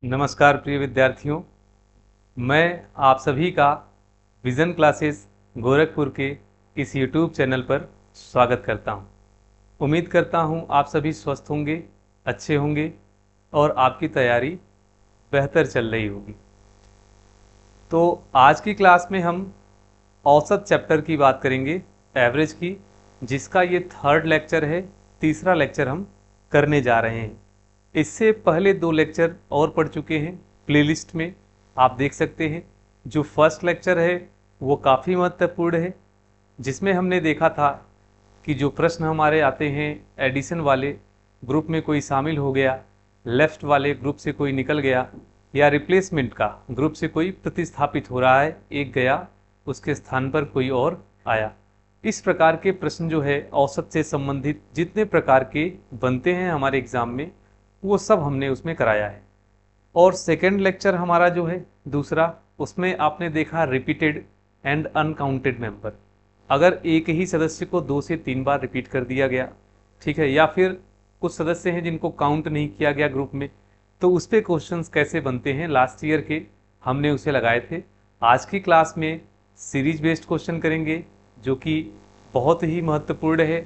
नमस्कार प्रिय विद्यार्थियों, मैं आप सभी का विज़न क्लासेस गोरखपुर के इस YouTube चैनल पर स्वागत करता हूं। उम्मीद करता हूं आप सभी स्वस्थ होंगे, अच्छे होंगे और आपकी तैयारी बेहतर चल रही होगी। तो आज की क्लास में हम औसत चैप्टर की बात करेंगे, एवरेज की, जिसका ये थर्ड लेक्चर है। तीसरा लेक्चर हम करने जा रहे हैं। इससे पहले 2 लेक्चर और पढ़ चुके हैं, प्लेलिस्ट में आप देख सकते हैं। जो फर्स्ट लेक्चर है वो काफ़ी महत्वपूर्ण है, जिसमें हमने देखा था कि जो प्रश्न हमारे आते हैं एडिशन वाले ग्रुप में कोई शामिल हो गया, लेफ्ट वाले ग्रुप से कोई निकल गया, या रिप्लेसमेंट का ग्रुप से कोई प्रतिस्थापित हो रहा है, एक गया उसके स्थान पर कोई और आया। इस प्रकार के प्रश्न जो है औसत से संबंधित जितने प्रकार के बनते हैं हमारे एग्जाम में, वो सब हमने उसमें कराया है। और सेकेंड लेक्चर हमारा जो है दूसरा, उसमें आपने देखा रिपीटेड एंड अनकाउंटेड मेंबर। अगर एक ही सदस्य को 2 से 3 बार रिपीट कर दिया गया, ठीक है, या फिर कुछ सदस्य हैं जिनको काउंट नहीं किया गया ग्रुप में, तो उस पर क्वेश्चंस कैसे बनते हैं लास्ट ईयर के, हमने उसे लगाए थे। आज की क्लास में सीरीज बेस्ड क्वेश्चन करेंगे, जो कि बहुत ही महत्वपूर्ण है।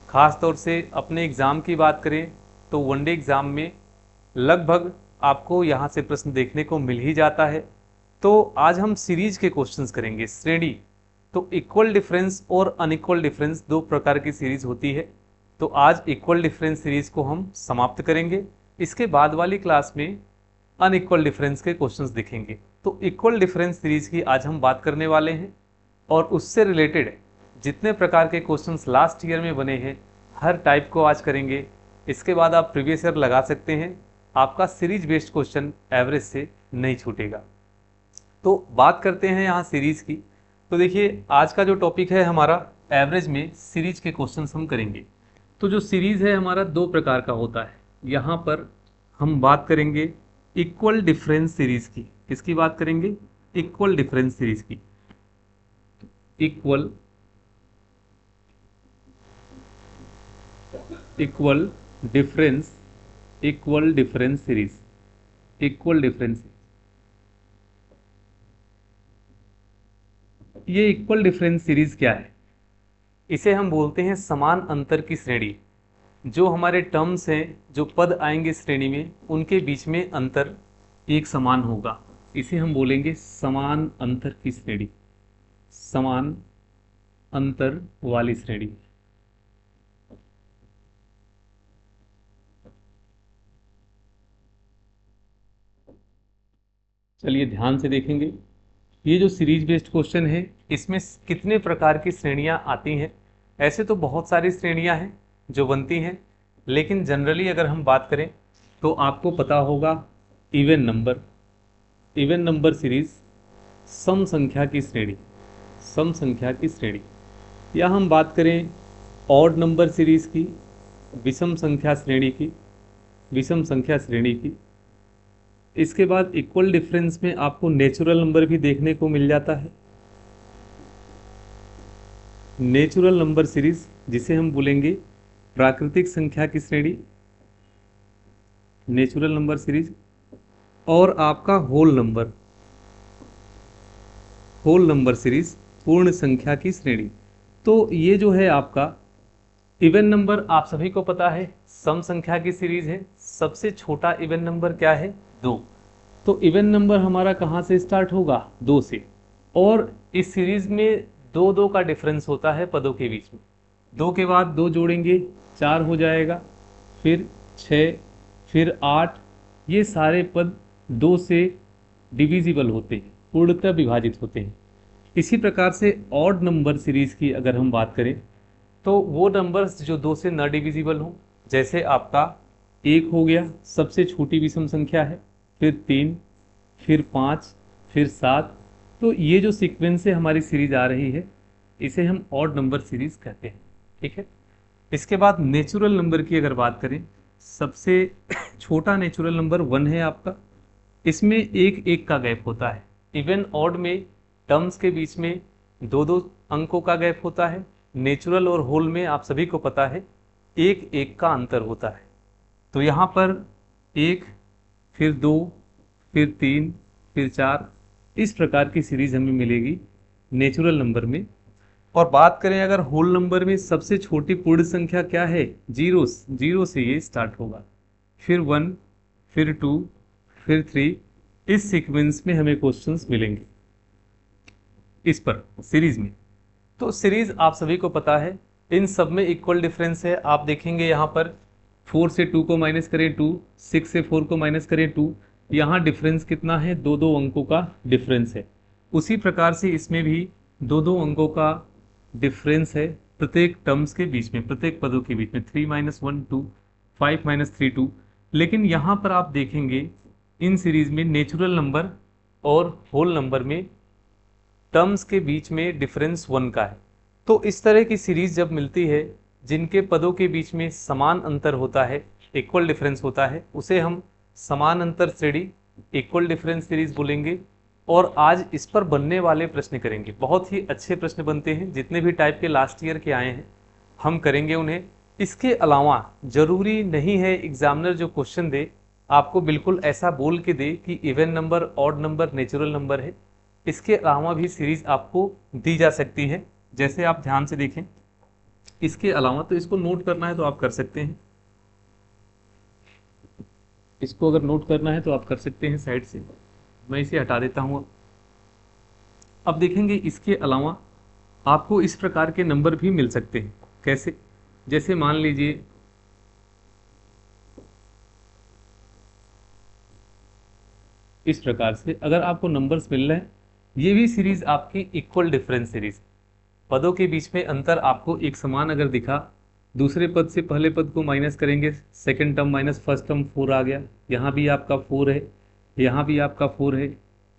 खास तौर से अपने एग्ज़ाम की बात करें तो वनडे एग्ज़ाम में लगभग आपको यहाँ से प्रश्न देखने को मिल ही जाता है। तो आज हम सीरीज के क्वेश्चंस करेंगे, श्रेणी। तो इक्वल डिफरेंस और अनइक्वल डिफरेंस 2 प्रकार की सीरीज होती है। तो आज इक्वल डिफरेंस सीरीज को हम समाप्त करेंगे। इसके बाद वाली क्लास में अनइक्वल डिफरेंस के क्वेश्चंस दिखेंगे। तो इक्वल डिफरेंस सीरीज की आज हम बात करने वाले हैं, और उससे रिलेटेड जितने प्रकार के क्वेश्चंस लास्ट ईयर में बने हैं हर टाइप को आज करेंगे। इसके बाद आप प्रीवियस ईयर लगा सकते हैं, आपका सीरीज बेस्ड क्वेश्चन एवरेज से नहीं छूटेगा। तो बात करते हैं यहाँ सीरीज की। तो देखिए, आज का जो टॉपिक है हमारा, एवरेज में सीरीज के क्वेश्चंस हम करेंगे। तो जो सीरीज है हमारा 2 प्रकार का होता है। यहाँ पर हम बात करेंगे इक्वल डिफरेंस सीरीज की। किसकी बात करेंगे? इक्वल डिफरेंस सीरीज की। Equal difference series. Equal difference, ये इक्वल डिफरेंस सीरीज क्या है? इसे हम बोलते हैं समान अंतर की श्रेणी। जो हमारे टर्म्स हैं, जो पद आएंगे श्रेणी में, उनके बीच में अंतर एक समान होगा। इसे हम बोलेंगे समान अंतर की श्रेणी, समान अंतर वाली श्रेणी। चलिए ध्यान से देखेंगे, ये जो सीरीज बेस्ड क्वेश्चन है, इसमें कितने प्रकार की श्रेणियां आती हैं। ऐसे तो बहुत सारी श्रेणियां हैं जो बनती हैं, लेकिन जनरली अगर हम बात करें तो आपको पता होगा इवन नंबर सीरीज, सम संख्या की श्रेणी, सम संख्या की श्रेणी। या हम बात करें ऑड नंबर सीरीज की, विषम संख्या श्रेणी की, विषम संख्या श्रेणी की। इसके बाद इक्वल डिफरेंस में आपको नेचुरल नंबर भी देखने को मिल जाता है, नेचुरल नंबर सीरीज, जिसे हम बोलेंगे प्राकृतिक संख्या की श्रेणी, नेचुरल नंबर सीरीज। और आपका होल नंबर सीरीज, पूर्ण संख्या की श्रेणी। तो ये जो है आपका इवन नंबर, आप सभी को पता है सम संख्या की सीरीज है। सबसे छोटा इवन नंबर क्या है? 2। तो इवन नंबर हमारा कहाँ से स्टार्ट होगा? 2 से। और इस सीरीज में 2 का डिफरेंस होता है पदों के बीच में। 2 के बाद 2 जोड़ेंगे, 4 हो जाएगा, फिर 6, फिर 8। ये सारे पद 2 से डिविजिबल होते हैं, पूर्णतः विभाजित होते हैं। इसी प्रकार से ऑड नंबर सीरीज की अगर हम बात करें तो वो नंबर्स जो 2 से न डिविजिबल हों, जैसे आपका 1 हो गया, सबसे छोटी विषम संख्या है, फिर 3, फिर 5, फिर 7। तो ये जो सीक्वेंस से हमारी सीरीज आ रही है, इसे हम ऑड नंबर सीरीज कहते हैं। ठीक है। इसके बाद नेचुरल नंबर की अगर बात करें, सबसे छोटा नेचुरल नंबर 1 है आपका। इसमें 1 का गैप होता है। इवन ऑड में टर्म्स के बीच में 2 अंकों का गैप होता है। नेचुरल और होल में आप सभी को पता है 1 का अंतर होता है। तो यहाँ पर 1, फिर 2, फिर 3, फिर 4, इस प्रकार की सीरीज हमें मिलेगी नेचुरल नंबर में। और बात करें अगर होल नंबर में, सबसे छोटी पूर्ण संख्या क्या है? जीरो। जीरो से ये स्टार्ट होगा, फिर 1, फिर 2, फिर 3, इस सीक्वेंस में हमें क्वेश्चंस मिलेंगे इस पर सीरीज में। तो सीरीज आप सभी को पता है, इन सब में इक्वल डिफरेंस है। आप देखेंगे यहाँ पर 4 से 2 को माइनस करें 2, 6 से 4 को माइनस करें 2, यहाँ डिफरेंस कितना है? दो दो अंकों का डिफरेंस है। उसी प्रकार से इसमें भी दो दो अंकों का डिफरेंस है प्रत्येक टर्म्स के बीच में, प्रत्येक पदों के बीच में। 3 - 1 2, 5 - 3 2। लेकिन यहाँ पर आप देखेंगे इन सीरीज में नेचुरल नंबर और होल नंबर में टर्म्स के बीच में डिफरेंस 1 का है। तो इस तरह की सीरीज जब मिलती है जिनके पदों के बीच में समान अंतर होता है, इक्वल डिफरेंस होता है, उसे हम समान अंतर श्रेणी, इक्वल डिफरेंस सीरीज बोलेंगे। और आज इस पर बनने वाले प्रश्न करेंगे, बहुत ही अच्छे प्रश्न बनते हैं, जितने भी टाइप के लास्ट ईयर के आए हैं हम करेंगे उन्हें। इसके अलावा जरूरी नहीं है एग्जामिनर जो क्वेश्चन दे आपको बिल्कुल ऐसा बोल के दे कि even number, odd number, natural number है। इसके अलावा भी सीरीज आपको दी जा सकती है, जैसे आप ध्यान से देखें। इसके अलावा तो इसको नोट करना है तो आप कर सकते हैं, इसको अगर नोट करना है तो आप कर सकते हैं साइड से, मैं इसे हटा देता हूं। अब देखेंगे इसके अलावा आपको इस प्रकार के नंबर भी मिल सकते हैं। कैसे? जैसे मान लीजिए इस प्रकार से अगर आपको नंबर्स मिल रहे हैं, ये भी सीरीज आपकी इक्वल डिफरेंस सीरीज। पदों के बीच में अंतर आपको एक समान अगर दिखा, दूसरे पद से पहले पद को माइनस करेंगे, second term minus first term 4 आ गया, यहाँ भी आपका 4 है, यहाँ भी आपका 4 है।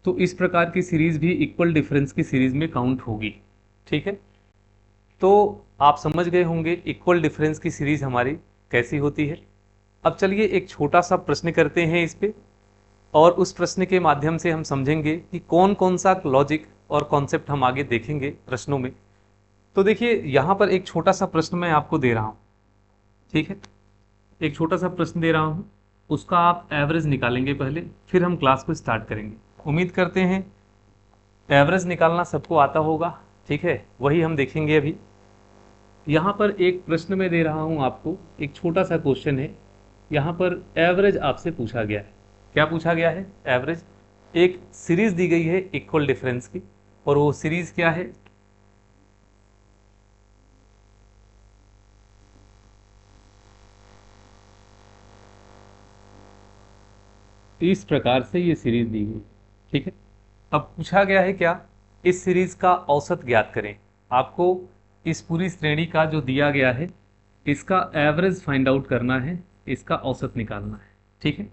तो इस प्रकार की सीरीज भी इक्वल डिफरेंस की सीरीज में काउंट होगी। ठीक है, तो आप समझ गए होंगे इक्वल डिफरेंस की सीरीज हमारी कैसी होती है। अब चलिए एक छोटा सा प्रश्न करते हैं इस पे, और उस प्रश्न के माध्यम से हम समझेंगे कि कौन कौन सा लॉजिक और कॉन्सेप्ट हम आगे देखेंगे प्रश्नों में। तो देखिए यहाँ पर एक छोटा सा प्रश्न मैं आपको दे रहा हूँ, ठीक है, एक छोटा सा प्रश्न दे रहा हूँ, उसका आप एवरेज निकालेंगे पहले, फिर हम क्लास को स्टार्ट करेंगे। उम्मीद करते हैं एवरेज निकालना सबको आता होगा, ठीक है, वही हम देखेंगे अभी। यहाँ पर एक प्रश्न मैं दे रहा हूँ आपको, एक छोटा सा क्वेश्चन है, यहाँ पर एवरेज आपसे पूछा गया है। क्या पूछा गया है? एवरेज। एक सीरीज दी गई है इक्वल डिफरेंस की, और वो सीरीज क्या है? इस प्रकार से ये सीरीज दी गई, ठीक है। अब पूछा गया है क्या? इस सीरीज का औसत ज्ञात करें। आपको इस पूरी श्रेणी का जो दिया गया है इसका एवरेज फाइंड आउट करना है, इसका औसत निकालना है, ठीक है।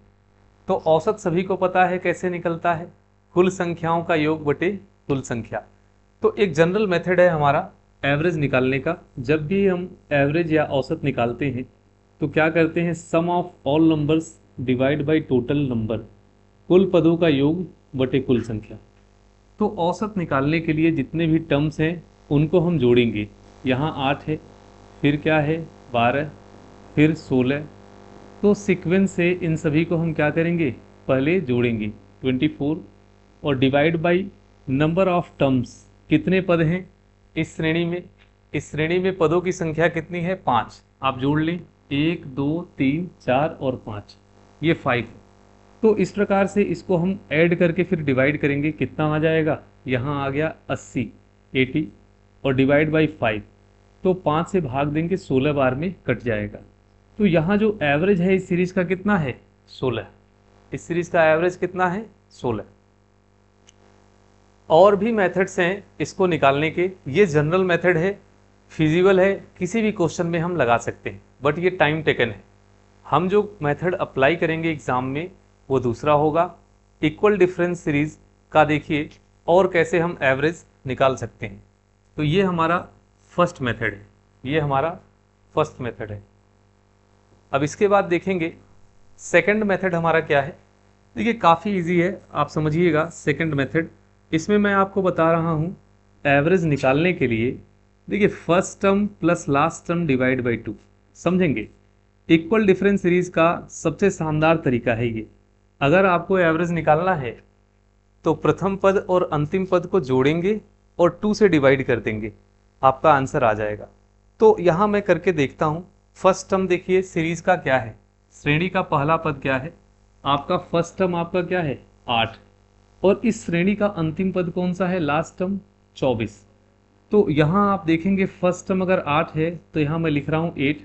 तो औसत सभी को पता है कैसे निकलता है, कुल संख्याओं का योग बटे कुल संख्या। तो एक जनरल मेथड है हमारा एवरेज निकालने का। जब भी हम एवरेज या औसत निकालते हैं तो क्या करते हैं? Sum of all numbers divide by total number, कुल पदों का योग बटे कुल संख्या। तो औसत निकालने के लिए जितने भी टर्म्स हैं उनको हम जोड़ेंगे। यहाँ 8 है, फिर क्या है 12, फिर 16। तो सीक्वेंस से इन सभी को हम क्या करेंगे? पहले जोड़ेंगे 24, और divide by number of terms, कितने पद हैं इस श्रेणी में? इस श्रेणी में पदों की संख्या कितनी है? 5। आप जोड़ लें, 1 2 3 4 और 5, ये 5। तो इस प्रकार से इसको हम ऐड करके फिर डिवाइड करेंगे, कितना आ जाएगा? यहाँ आ गया 80, और डिवाइड बाई 5, तो 5 से भाग देंगे 16 बार में कट जाएगा। तो यहाँ जो एवरेज है इस सीरीज का कितना है? 16। इस सीरीज का एवरेज कितना है? 16। और भी मेथड्स हैं इसको निकालने के, ये जनरल मेथड है, फिजिबल है, किसी भी क्वेश्चन में हम लगा सकते हैं, बट ये टाइम टेकन है। हम जो मेथड अप्लाई करेंगे एग्जाम में वो दूसरा होगा। इक्वल डिफरेंस सीरीज का देखिए और कैसे हम एवरेज निकाल सकते हैं। तो ये हमारा फर्स्ट मेथड है, ये हमारा फर्स्ट मेथड है। अब इसके बाद देखेंगे सेकंड मेथड हमारा क्या है। देखिए काफ़ी इजी है, आप समझिएगा सेकंड मेथड। इसमें मैं आपको बता रहा हूँ एवरेज निकालने के लिए, देखिए first term plus last term divide by 2, समझेंगे। इक्वल डिफरेंस सीरीज का सबसे शानदार तरीका है ये। अगर आपको एवरेज निकालना है तो प्रथम पद और अंतिम पद को जोड़ेंगे और 2 से डिवाइड कर देंगे, आपका आंसर आ जाएगा। तो यहां मैं करके देखता हूं। फर्स्ट टर्म देखिए सीरीज का क्या है, श्रेणी का पहला पद क्या है, आपका फर्स्ट टर्म आपका क्या है 8, और इस श्रेणी का अंतिम पद कौन सा है, लास्ट टर्म 24। तो यहाँ आप देखेंगे फर्स्ट टर्म अगर 8 है तो यहाँ मैं लिख रहा हूँ 8,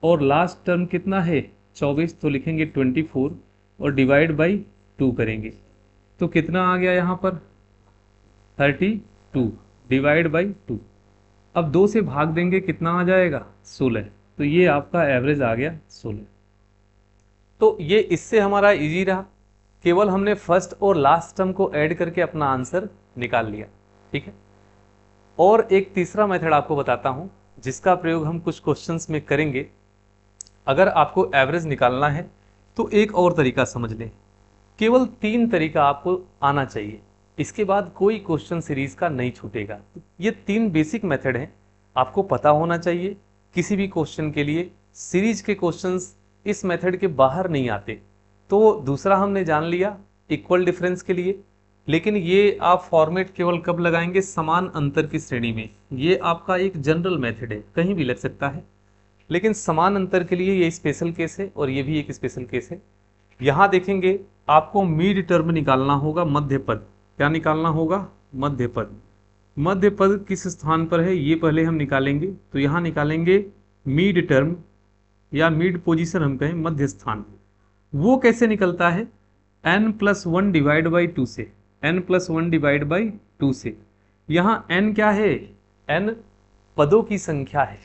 और लास्ट टर्म कितना है 24, तो लिखेंगे 24 और डिवाइड बाई 2 करेंगे तो कितना आ गया यहाँ पर 32 डिवाइड बाई 2। अब 2 से भाग देंगे कितना आ जाएगा 16, तो ये आपका एवरेज आ गया 16। तो ये इससे हमारा इजी रहा, केवल हमने फर्स्ट और लास्ट टर्म को ऐड करके अपना आंसर निकाल लिया। ठीक है, और एक तीसरा मेथड आपको बताता हूं जिसका प्रयोग हम कुछ क्वेश्चंस में करेंगे। अगर आपको एवरेज निकालना है तो एक और तरीका समझ लें, केवल 3 तरीका आपको आना चाहिए, इसके बाद कोई क्वेश्चन सीरीज का नहीं छूटेगा। ये 3 बेसिक मेथड हैं, आपको पता होना चाहिए किसी भी क्वेश्चन के लिए। सीरीज के क्वेश्चंस इस मेथड के बाहर नहीं आते। तो दूसरा हमने जान लिया इक्वल डिफरेंस के लिए, लेकिन ये आप फॉर्मेट केवल कब लगाएंगे, समान अंतर की श्रेणी में। ये आपका एक जनरल मेथड है, कहीं भी लग सकता है, लेकिन समान अंतर के लिए ये स्पेशल केस है और ये भी एक स्पेशल केस है। यहाँ देखेंगे आपको मिड टर्म निकालना होगा, मध्य पद। क्या निकालना होगा, मध्य पद। मध्य पद किस स्थान पर है ये पहले हम निकालेंगे, तो यहाँ निकालेंगे मिड टर्म या मिड पोजीशन हम कहें, मध्य स्थान। वो कैसे निकलता है, n+1 डिवाइड बाई 2 से, n+1 डिवाइड बाई 2 से। यहाँ n क्या है, n पदों की संख्या है।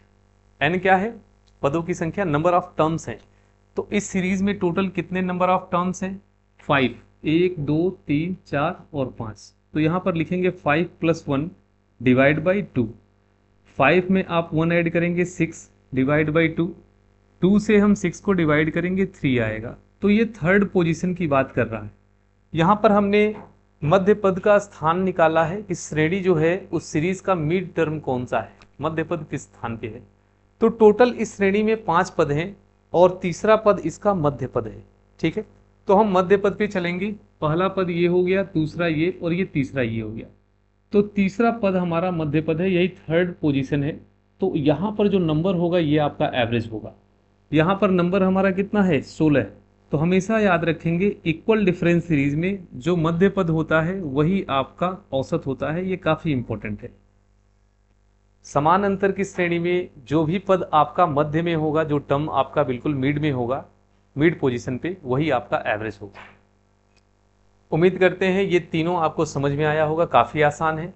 n क्या है, पदों की संख्या, नंबर ऑफ टर्म्स हैं। तो इस सीरीज में टोटल कितने नंबर ऑफ टर्म्स हैं, 5, 1 2 3 4 और 5। तो यहाँ पर लिखेंगे 5+1 डिवाइड बाई 2। 5 में आप 1 ऐड करेंगे 6 डिवाइड बाई 2। 2 से हम 6 को डिवाइड करेंगे 3 आएगा। तो ये थर्ड पोजीशन की बात कर रहा है। यहाँ पर हमने मध्य पद का स्थान निकाला है कि श्रेणी जो है उस सीरीज का मिड टर्म कौन सा है, मध्य पद किस स्थान पे है। तो टोटल इस श्रेणी में 5 पद हैं और तीसरा पद इसका मध्य पद है। ठीक है, तो हम मध्य पद पे चलेंगे। पहला पद ये हो गया, दूसरा ये, और ये तीसरा ये हो गया। तो तीसरा पद हमारा मध्य पद है, यही थर्ड पोजीशन है। तो यहाँ पर जो नंबर होगा ये आपका एवरेज होगा। यहाँ पर नंबर हमारा कितना है 16। तो हमेशा याद रखेंगे इक्वल डिफरेंस सीरीज में जो मध्य पद होता है वही आपका औसत होता है, ये काफी इंपॉर्टेंट है। समान अंतर की श्रेणी में जो भी पद आपका मध्य में होगा, जो टर्म आपका बिल्कुल मिड में होगा, मिड पोजीशन पे, वही आपका एवरेज होगा। उम्मीद करते हैं ये तीनों आपको समझ में आया होगा, काफी आसान है।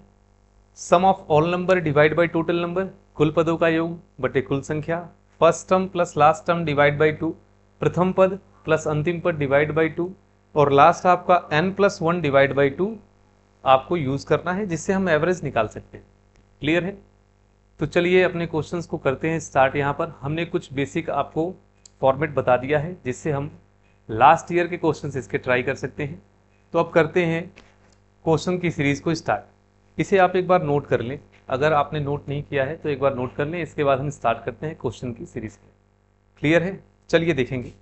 Sum of all number divide by total number, कुल पदों का योग बटे कुल संख्या। First term plus last term divide by 2, प्रथम पद प्लस अंतिम पद डिवाइड बाई 2, और लास्ट आपका n+1 डिवाइड बाई 2 आपको यूज करना है, जिससे हम एवरेज निकाल सकते हैं। क्लियर है? तो चलिए अपने क्वेश्चंस को करते हैं स्टार्ट। यहाँ पर हमने कुछ बेसिक आपको फॉर्मेट बता दिया है जिससे हम लास्ट ईयर के क्वेश्चंस इसके ट्राई कर सकते हैं। तो अब करते हैं क्वेश्चन की सीरीज को स्टार्ट। इसे आप एक बार नोट कर लें, अगर आपने नोट नहीं किया है तो एक बार नोट कर लें, इसके बाद हम स्टार्ट करते हैं क्वेश्चन की सीरीज। क्लियर है? चलिए देखेंगे।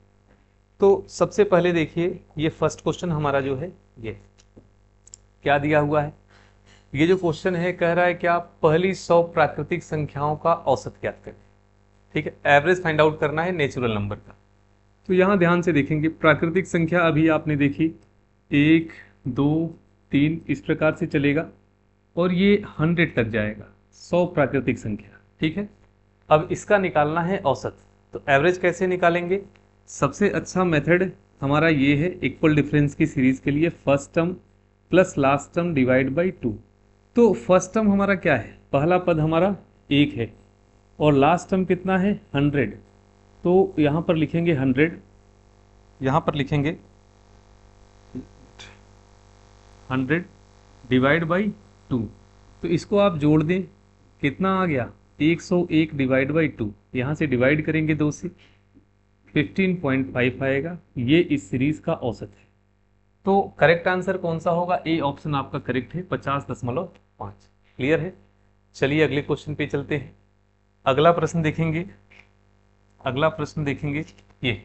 तो सबसे पहले देखिए ये फर्स्ट क्वेश्चन हमारा जो है ये क्या दिया हुआ है। ये जो क्वेश्चन है कह रहा है कि आप पहली 100 प्राकृतिक संख्याओं का औसत ज्ञात करें। ठीक है, एवरेज फाइंड आउट करना है नेचुरल नंबर का। तो यहाँ ध्यान से देखेंगे, प्राकृतिक संख्या अभी आपने देखी 1 2 3 इस प्रकार से चलेगा और ये 100 तक जाएगा, 100 प्राकृतिक संख्या। ठीक है, अब इसका निकालना है औसत। तो एवरेज कैसे निकालेंगे? सबसे अच्छा मेथड हमारा ये है इक्वल डिफरेंस की सीरीज के लिए, first term plus last term divide by 2। तो फर्स्ट टर्म हमारा क्या है, पहला पद हमारा 1 है और लास्ट टर्म कितना है 100। तो यहाँ पर लिखेंगे 100, यहाँ पर लिखेंगे 100 डिवाइड बाई 2। तो इसको आप जोड़ दें, कितना आ गया 101 डिवाइड बाई 2। यहाँ से डिवाइड करेंगे 2 से, 15.5 आएगा। ये इस सीरीज का औसत है। तो करेक्ट आंसर कौन सा होगा? ए ऑप्शन आपका करेक्ट है, 50.5। क्लियर है? चलिए अगले क्वेश्चन पे चलते हैं। अगला प्रश्न देखेंगे, अगला प्रश्न देखेंगे ये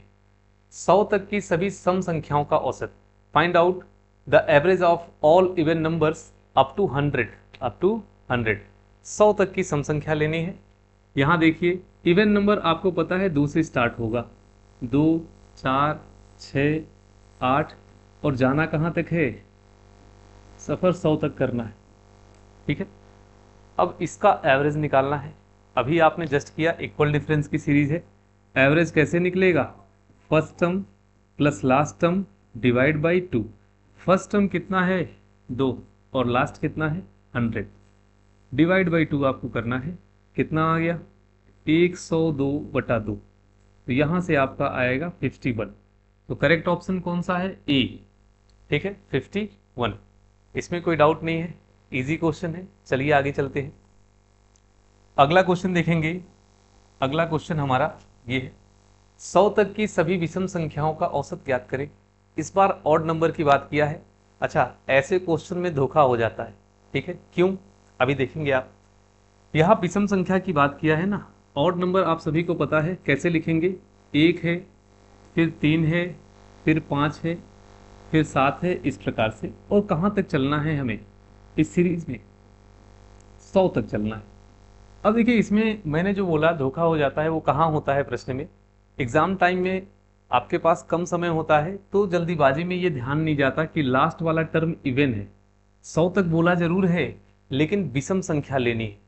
100 तक की सभी सम संख्याओं का औसत। Find out the average of all even numbers up to 100, up to 100। 100 तक की सम संख्या लेनी है। यहाँ देखिए इवन नंबर आपको पता है 2 से स्टार्ट होगा, 2, 4, 6, 8 और जाना कहाँ तक है, सफ़र 100 तक करना है। ठीक है, अब इसका एवरेज निकालना है। अभी आपने जस्ट किया, इक्वल डिफरेंस की सीरीज है। एवरेज कैसे निकलेगा, first term plus last term divide by 2। First term कितना है 2 और लास्ट कितना है 100, डिवाइड बाई 2 आपको करना है। कितना आ गया 102/2, तो यहाँ से आपका आएगा 51। तो करेक्ट ऑप्शन कौन सा है, ए। ठीक है 51, इसमें कोई डाउट नहीं है, इजी क्वेश्चन है। चलिए आगे चलते हैं, अगला क्वेश्चन देखेंगे। अगला क्वेश्चन हमारा ये है, 100 तक की सभी विषम संख्याओं का औसत ज्ञात करें। इस बार ऑड नंबर की बात किया है। अच्छा, ऐसे क्वेश्चन में धोखा हो जाता है। ठीक है, क्यों, अभी देखेंगे आप। यहाँ विषम संख्या की बात किया है ना, ऑड नंबर आप सभी को पता है कैसे लिखेंगे, 1 है, फिर 3 है, फिर 5 है, फिर 7 है, इस प्रकार से। और कहाँ तक चलना है हमें इस सीरीज में, 100 तक चलना है। अब देखिए इसमें मैंने जो बोला धोखा हो जाता है, वो कहाँ होता है प्रश्न में, एग्जाम टाइम में आपके पास कम समय होता है तो जल्दीबाजी में ये ध्यान नहीं जाता कि लास्ट वाला टर्म इवन है। 100 तक बोला जरूर है लेकिन विषम संख्या लेनी है,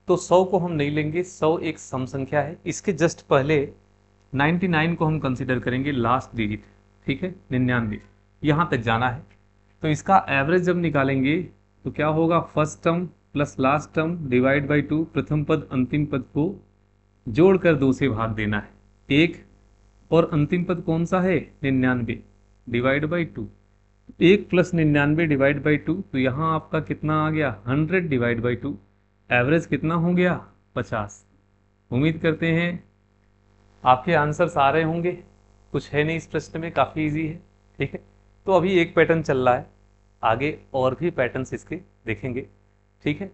तो 100 को हम नहीं लेंगे। 100 एक सम संख्या है, इसके जस्ट पहले 99 को हम कंसिडर करेंगे लास्ट डिजिट। ठीक है, 99 यहाँ तक जाना है। तो इसका एवरेज जब निकालेंगे तो क्या होगा, first term plus last term divide by 2, प्रथम पद अंतिम पद को जोड़कर 2 से भाग देना है, 1 और अंतिम पद कौन सा है 99 divide by 2, 1 plus 99 divide by 2, तो यहाँ आपका कितना आ गया 100 डिवाइड बाई 2। एवरेज कितना हो गया 50। उम्मीद करते हैं आपके आंसर्स आ रहे होंगे, कुछ है नहीं इस प्रश्न में, काफ़ी इजी है। ठीक है, तो अभी एक पैटर्न चल रहा है, आगे और भी पैटर्न्स इसके देखेंगे। ठीक है,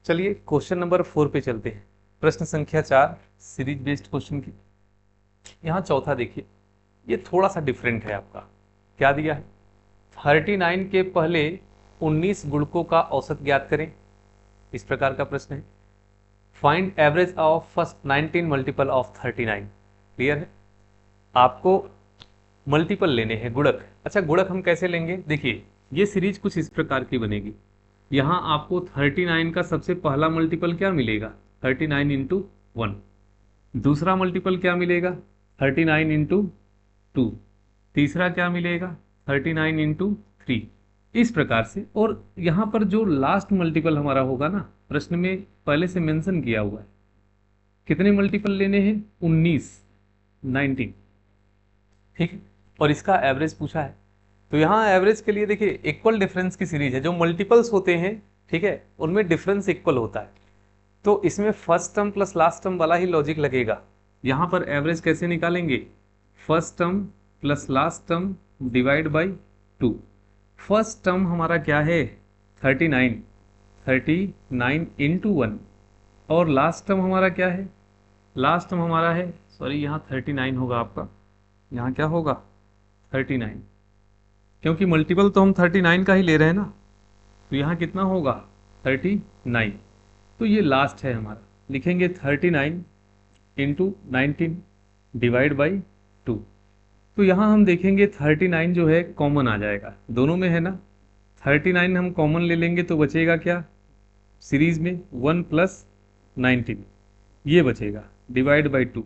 चलिए क्वेश्चन नंबर 4 पे चलते हैं। प्रश्न संख्या 4 सीरीज बेस्ड क्वेश्चन की। यहाँ चौथा देखिए, ये थोड़ा सा डिफरेंट है आपका। क्या दिया है, 39 के पहले 19 गुणकों का औसत ज्ञात करें, इस प्रकार का प्रश्न है। Find average of first 19 multiple of 39। Clear है, आपको मल्टीपल लेने हैं, गुणक। अच्छा, गुणक हम कैसे लेंगे, देखिए ये सीरीज कुछ इस प्रकार की बनेगी। यहाँ आपको 39 का सबसे पहला मल्टीपल क्या मिलेगा, 39 इंटू 1। दूसरा मल्टीपल क्या मिलेगा, 39 इंटू 2। तीसरा क्या मिलेगा, 39 इंटू 3, इस प्रकार से। और यहाँ पर जो लास्ट मल्टीपल हमारा होगा ना, प्रश्न में पहले से मेंशन किया हुआ है, कितने मल्टीपल लेने हैं 19। ठीक है, और इसका एवरेज पूछा है। तो यहाँ एवरेज के लिए देखिए इक्वल डिफरेंस की सीरीज है, जो मल्टीपल्स होते हैं ठीक है उनमें डिफरेंस इक्वल होता है, तो इसमें first term plus last term वाला ही लॉजिक लगेगा। यहाँ पर एवरेज कैसे निकालेंगे, first term plus last term divide by 2। First term हमारा क्या है 39 इंटू 1, और लास्ट टर्म हमारा क्या है, लास्ट टर्म हमारा है, सॉरी यहाँ 39 होगा आपका, यहाँ क्या होगा 39, क्योंकि मल्टीपल तो हम 39 का ही ले रहे हैं ना, तो यहाँ कितना होगा 39। तो ये लास्ट है हमारा, लिखेंगे 39 इंटू 19 डिवाइड बाई 2। तो यहाँ हम देखेंगे 39 जो है कॉमन आ जाएगा, दोनों में है ना, 39 हम कॉमन ले लेंगे तो बचेगा क्या सीरीज में 1 प्लस 19, ये बचेगा डिवाइड बाई 2।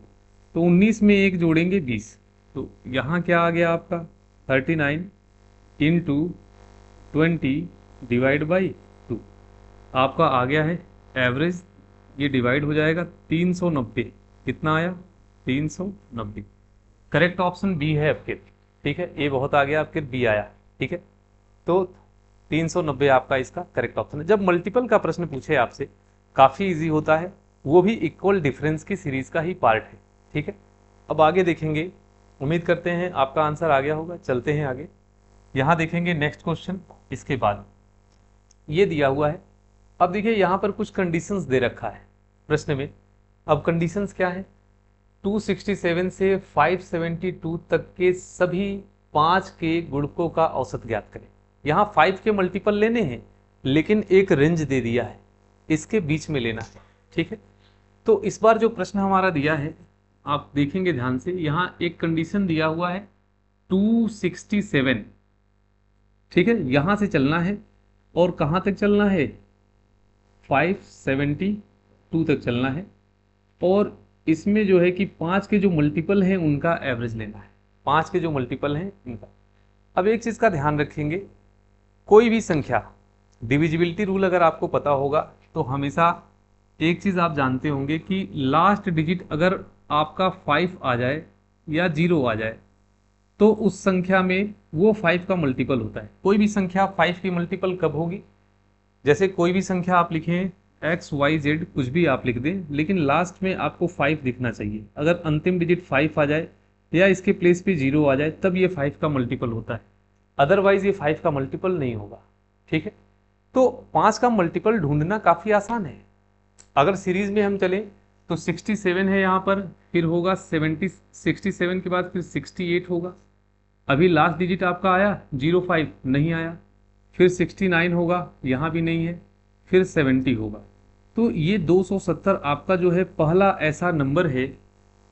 तो 19 में एक जोड़ेंगे 20, तो यहाँ क्या आ गया आपका 39 इंटू 20 डिवाइड बाई 2, आपका आ गया है एवरेज, ये डिवाइड हो जाएगा 390। कितना आया 390। करेक्ट ऑप्शन बी है आपके। ठीक है, ए बहुत आ गया आपके, बी आया। ठीक है, तो 390 आपका इसका करेक्ट ऑप्शन है। जब मल्टीपल का प्रश्न पूछे आपसे काफ़ी इजी होता है, वो भी इक्वल डिफरेंस की सीरीज का ही पार्ट है। ठीक है, अब आगे देखेंगे, उम्मीद करते हैं आपका आंसर आ गया होगा। चलते हैं आगे, यहाँ देखेंगे नेक्स्ट क्वेश्चन, इसके बाद ये दिया हुआ है। अब देखिए यहाँ पर कुछ कंडीशंस दे रखा है प्रश्न में। अब कंडीशंस क्या है, 267 से 572 तक के सभी 5 के गुणकों का औसत ज्ञात करें। यहाँ 5 के मल्टीपल लेने हैं, लेकिन एक रेंज दे दिया है, इसके बीच में लेना है। ठीक है, तो इस बार जो प्रश्न हमारा दिया है, आप देखेंगे ध्यान से, यहाँ एक कंडीशन दिया हुआ है 267। ठीक है, यहां से चलना है और कहां तक चलना है, 572 तक चलना है, और इसमें जो है कि 5 के जो मल्टीपल हैं उनका एवरेज लेना है। 5 के जो मल्टीपल हैं उनका। अब एक चीज का ध्यान रखेंगे, कोई भी संख्या, डिविजिबिलिटी रूल अगर आपको पता होगा तो हमेशा एक चीज आप जानते होंगे कि लास्ट डिजिट अगर आपका 5 आ जाए या 0 आ जाए तो उस संख्या में वो 5 का मल्टीपल होता है। कोई भी संख्या 5 की मल्टीपल कब होगी, जैसे कोई भी संख्या आप लिखें XYZ, कुछ भी आप लिख दें, लेकिन लास्ट में आपको 5 दिखना चाहिए। अगर अंतिम डिजिट 5 आ जाए या इसके प्लेस पे 0 आ जाए तब ये 5 का मल्टीपल होता है, अदरवाइज ये 5 का मल्टीपल नहीं होगा। ठीक है, तो 5 का मल्टीपल ढूंढना काफी आसान है। अगर सीरीज में हम चलें तो 67 है यहाँ पर, फिर होगा 67 के बाद फिर 68 होगा। अभी लास्ट डिजिट आपका आया 05, नहीं आया, फिर 69 होगा, यहाँ भी नहीं है, फिर 70 होगा। तो ये 270 आपका जो है पहला ऐसा नंबर है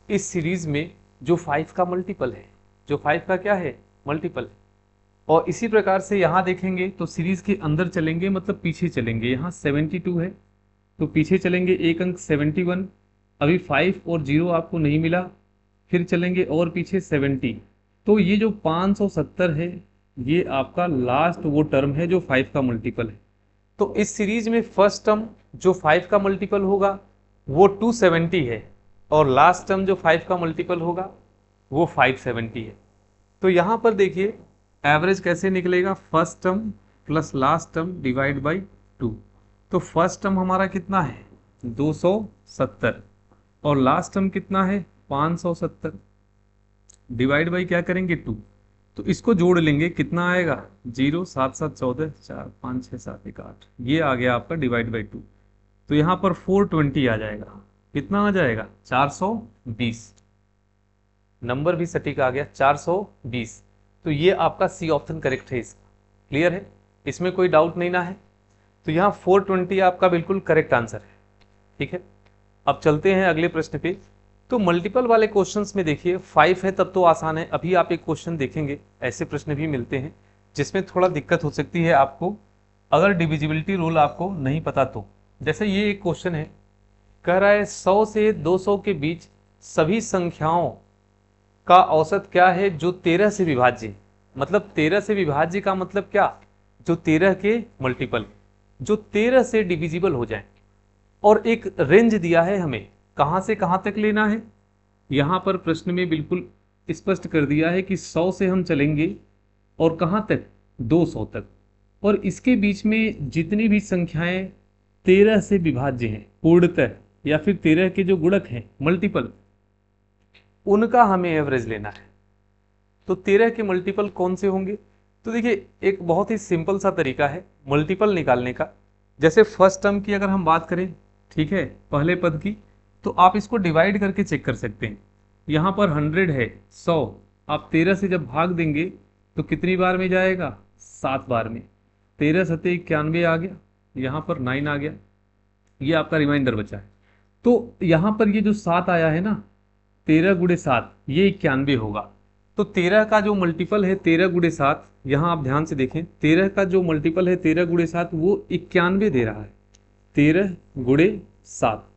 इस सीरीज में जो 5 का मल्टीपल है, जो 5 का क्या है, मल्टीपल। और इसी प्रकार से यहाँ देखेंगे तो सीरीज के अंदर चलेंगे, मतलब पीछे चलेंगे, यहाँ 72 है तो पीछे चलेंगे एक अंक 71, अभी 5 और 0 आपको नहीं मिला, फिर चलेंगे और पीछे 70। तो ये जो 570 है ये आपका लास्ट वो टर्म है जो 5 का मल्टीपल है। तो इस सीरीज में फर्स्ट टर्म जो 5 का मल्टीपल होगा वो 270 है, और लास्ट टर्म जो 5 का मल्टीपल होगा वो 570 है। तो यहाँ पर देखिए एवरेज कैसे निकलेगा, first term plus last term divide by 2। तो फर्स्ट टर्म हमारा कितना है 270 और लास्ट टर्म कितना है 570, डिवाइड बाई क्या करेंगे 2। तो इसको जोड़ लेंगे, कितना आएगा 0 7 7 14 4 5 6 7 1 8, ये आ गया आपका डिवाइड बाई 2। तो यहाँ पर 420 आ जाएगा, कितना आ जाएगा 420, नंबर भी सटीक आ गया 420। तो ये आपका सी ऑप्शन करेक्ट है, इसका क्लियर है, इसमें कोई डाउट नहीं ना है। तो यहाँ 420 आपका बिल्कुल करेक्ट आंसर है। ठीक है, अब चलते हैं अगले प्रश्न पे। तो मल्टीपल वाले क्वेश्चंस में देखिए 5 है तब तो आसान है। अभी आप एक क्वेश्चन देखेंगे, ऐसे प्रश्न भी मिलते हैं जिसमें थोड़ा दिक्कत हो सकती है आपको, अगर डिविजिबिलिटी रूल आपको नहीं पता तो। जैसे ये एक क्वेश्चन है, कह रहा है 100 से 200 के बीच सभी संख्याओं का औसत क्या है जो 13 से विभाज्य है। मतलब 13 से विभाज्य का मतलब क्या, जो 13 के मल्टीपल, जो 13 से डिविजिबल हो जाए, और एक रेंज दिया है हमें कहां से कहां तक लेना है। यहां पर प्रश्न में बिल्कुल स्पष्ट कर दिया है कि 100 से हम चलेंगे और कहां तक 200 तक, और इसके बीच में जितनी भी संख्याएं 13 से विभाज्य हैं पूर्णतः, या फिर 13 के जो गुणक हैं मल्टीपल, उनका हमें एवरेज लेना है। तो 13 के मल्टीपल कौन से होंगे, तो देखिए एक बहुत ही सिंपल सा तरीका है मल्टीपल निकालने का। जैसे फर्स्ट टर्म की अगर हम बात करें, ठीक है, पहले पद की, तो आप इसको डिवाइड करके चेक कर सकते हैं। यहाँ पर 100 है, 100 आप 13 से जब भाग देंगे तो कितनी बार में जाएगा, 7 बार में। 13 सत्ते 91 आ गया, यहाँ पर 9 आ गया, ये आपका रिमाइंडर बचा है। तो यहाँ पर ये जो 7 आया है ना, 13 गुणे 7 ये 91 होगा। तो 13 का जो मल्टीपल है 13 गुणे 7, यहाँ आप ध्यान से देखें 13 का जो मल्टीपल है 13 गुणे 7 वो 91 दे रहा है। 13 गुणे 7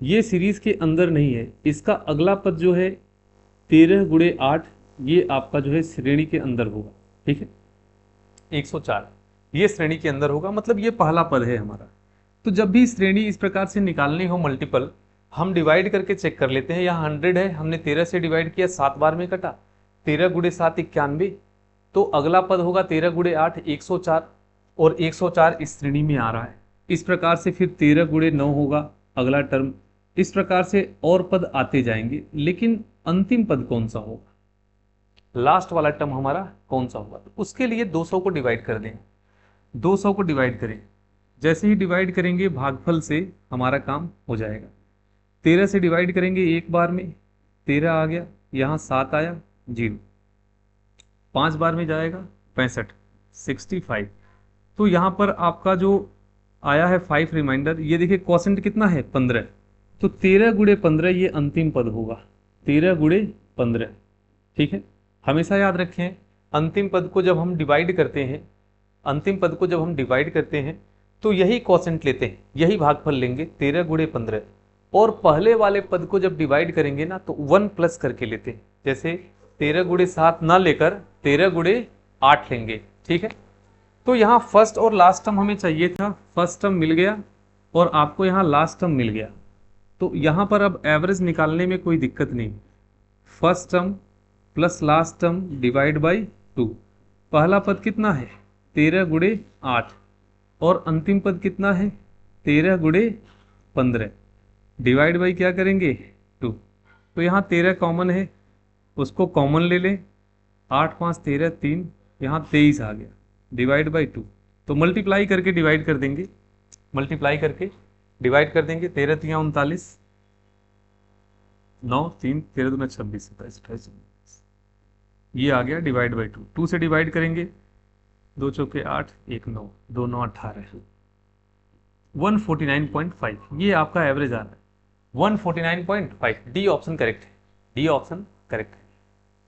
ये सीरीज के अंदर नहीं है, इसका अगला पद जो है 13 गुणे 8 ये आपका जो है श्रेणी के अंदर होगा। ठीक है, 104 ये श्रेणी के अंदर होगा, मतलब ये पहला पद है हमारा। तो जब भी श्रेणी इस प्रकार से निकालनी हो मल्टीपल, हम डिवाइड करके चेक कर लेते हैं। यहाँ 100 है, हमने 13 से डिवाइड किया, 7 बार में कटा, 13 गुणे 7 91, तो अगला पद होगा 13 गुणे 8 104, और 104 इस श्रेणी में आ रहा है। इस प्रकार से फिर 13 गुणे 9 होगा अगला टर्म, इस प्रकार से और पद आते जाएंगे। लेकिन अंतिम पद कौन सा होगा, लास्ट वाला टर्म हमारा कौन सा होगा, तो उसके लिए 200 को डिवाइड कर दें। 200 को डिवाइड करें, जैसे ही डिवाइड करेंगे भागफल से हमारा काम हो जाएगा। 13 से डिवाइड करेंगे एक बार में, 13 आ गया, यहाँ 7 आया, 0, 5 बार में जाएगा 65, 65। तो यहाँ पर आपका जो आया है 5 रिमाइंडर, ये देखिए क्वोशेंट कितना है 15, तो 13 गुणे 15 ये अंतिम पद होगा, 13 गुणे 15। ठीक है, हमेशा याद रखें अंतिम पद को जब हम डिवाइड करते हैं, अंतिम पद को जब हम डिवाइड करते हैं तो यही क्वोशेंट लेते हैं, यही भागफल लेंगे 13 गुणे 15, और पहले वाले पद को जब डिवाइड करेंगे ना तो 1 प्लस करके लेते हैं, जैसे 13 गुणे 7 ना लेकर 13 गुणे 8 लेंगे। ठीक है, तो यहाँ फर्स्ट और लास्ट टर्म हमें चाहिए था, फर्स्ट टर्म मिल गया और आपको यहाँ लास्ट टर्म मिल गया, तो यहाँ पर अब एवरेज निकालने में कोई दिक्कत नहीं। First term plus last term divide by 2, पहला पद कितना है 13 गुणे 8 और अंतिम पद कितना है 13 गुणे 15, डिवाइड बाई क्या करेंगे 2, तो यहाँ 13 कॉमन है, उसको कॉमन ले लें, 8 5 13 3, यहाँ 23 आ गया, डिवाइड बाई 2, तो मल्टीप्लाई करके डिवाइड कर देंगे, मल्टीप्लाई करके डिवाइड कर देंगे, 13 3 39, 9 3 13 2 26 27 28, ये आ गया डिवाइड बाई 2, 2 से डिवाइड करेंगे, 2 चौके 8 1 9, 2 9 18, 149.5, ये आपका एवरेज आ रहा है 149.5। डी ऑप्शन करेक्ट है, डी ऑप्शन करेक्ट है।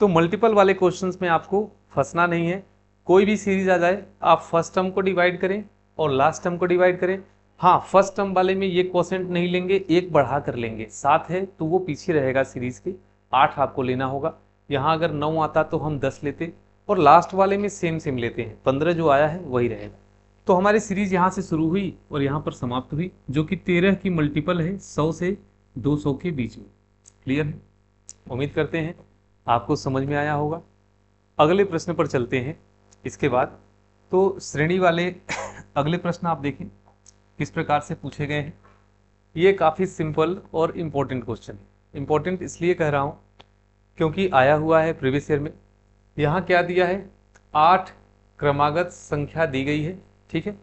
तो मल्टीपल वाले क्वेश्चंस में आपको फंसना नहीं है, कोई भी सीरीज आ जाए आप फर्स्ट टर्म को डिवाइड करें और लास्ट टर्म को डिवाइड करें। हाँ, फर्स्ट टर्म वाले में ये क्वोशेंट नहीं लेंगे, एक बढ़ा कर लेंगे, 7 है तो वो पीछे रहेगा सीरीज के, 8 आपको लेना होगा, यहाँ अगर 9 आता तो हम 10 लेते, और लास्ट वाले में सेम सेम लेते हैं, 15 जो आया है वही रहेगा। तो हमारी सीरीज यहाँ से शुरू हुई और यहाँ पर समाप्त हुई, जो कि 13 की मल्टीपल है 100 से 200 के बीच में। क्लियर है, उम्मीद करते हैं आपको समझ में आया होगा। अगले प्रश्न पर चलते हैं इसके बाद। तो श्रेणी वाले अगले प्रश्न आप देखें किस प्रकार से पूछे गए हैं। ये काफ़ी सिंपल और इम्पोर्टेंट क्वेश्चन है। इम्पोर्टेंट इसलिए कह रहा हूँ क्योंकि आया हुआ है प्रीवियस ईयर में। यहाँ क्या दिया है, 8 क्रमागत संख्या दी गई है। ठीक है,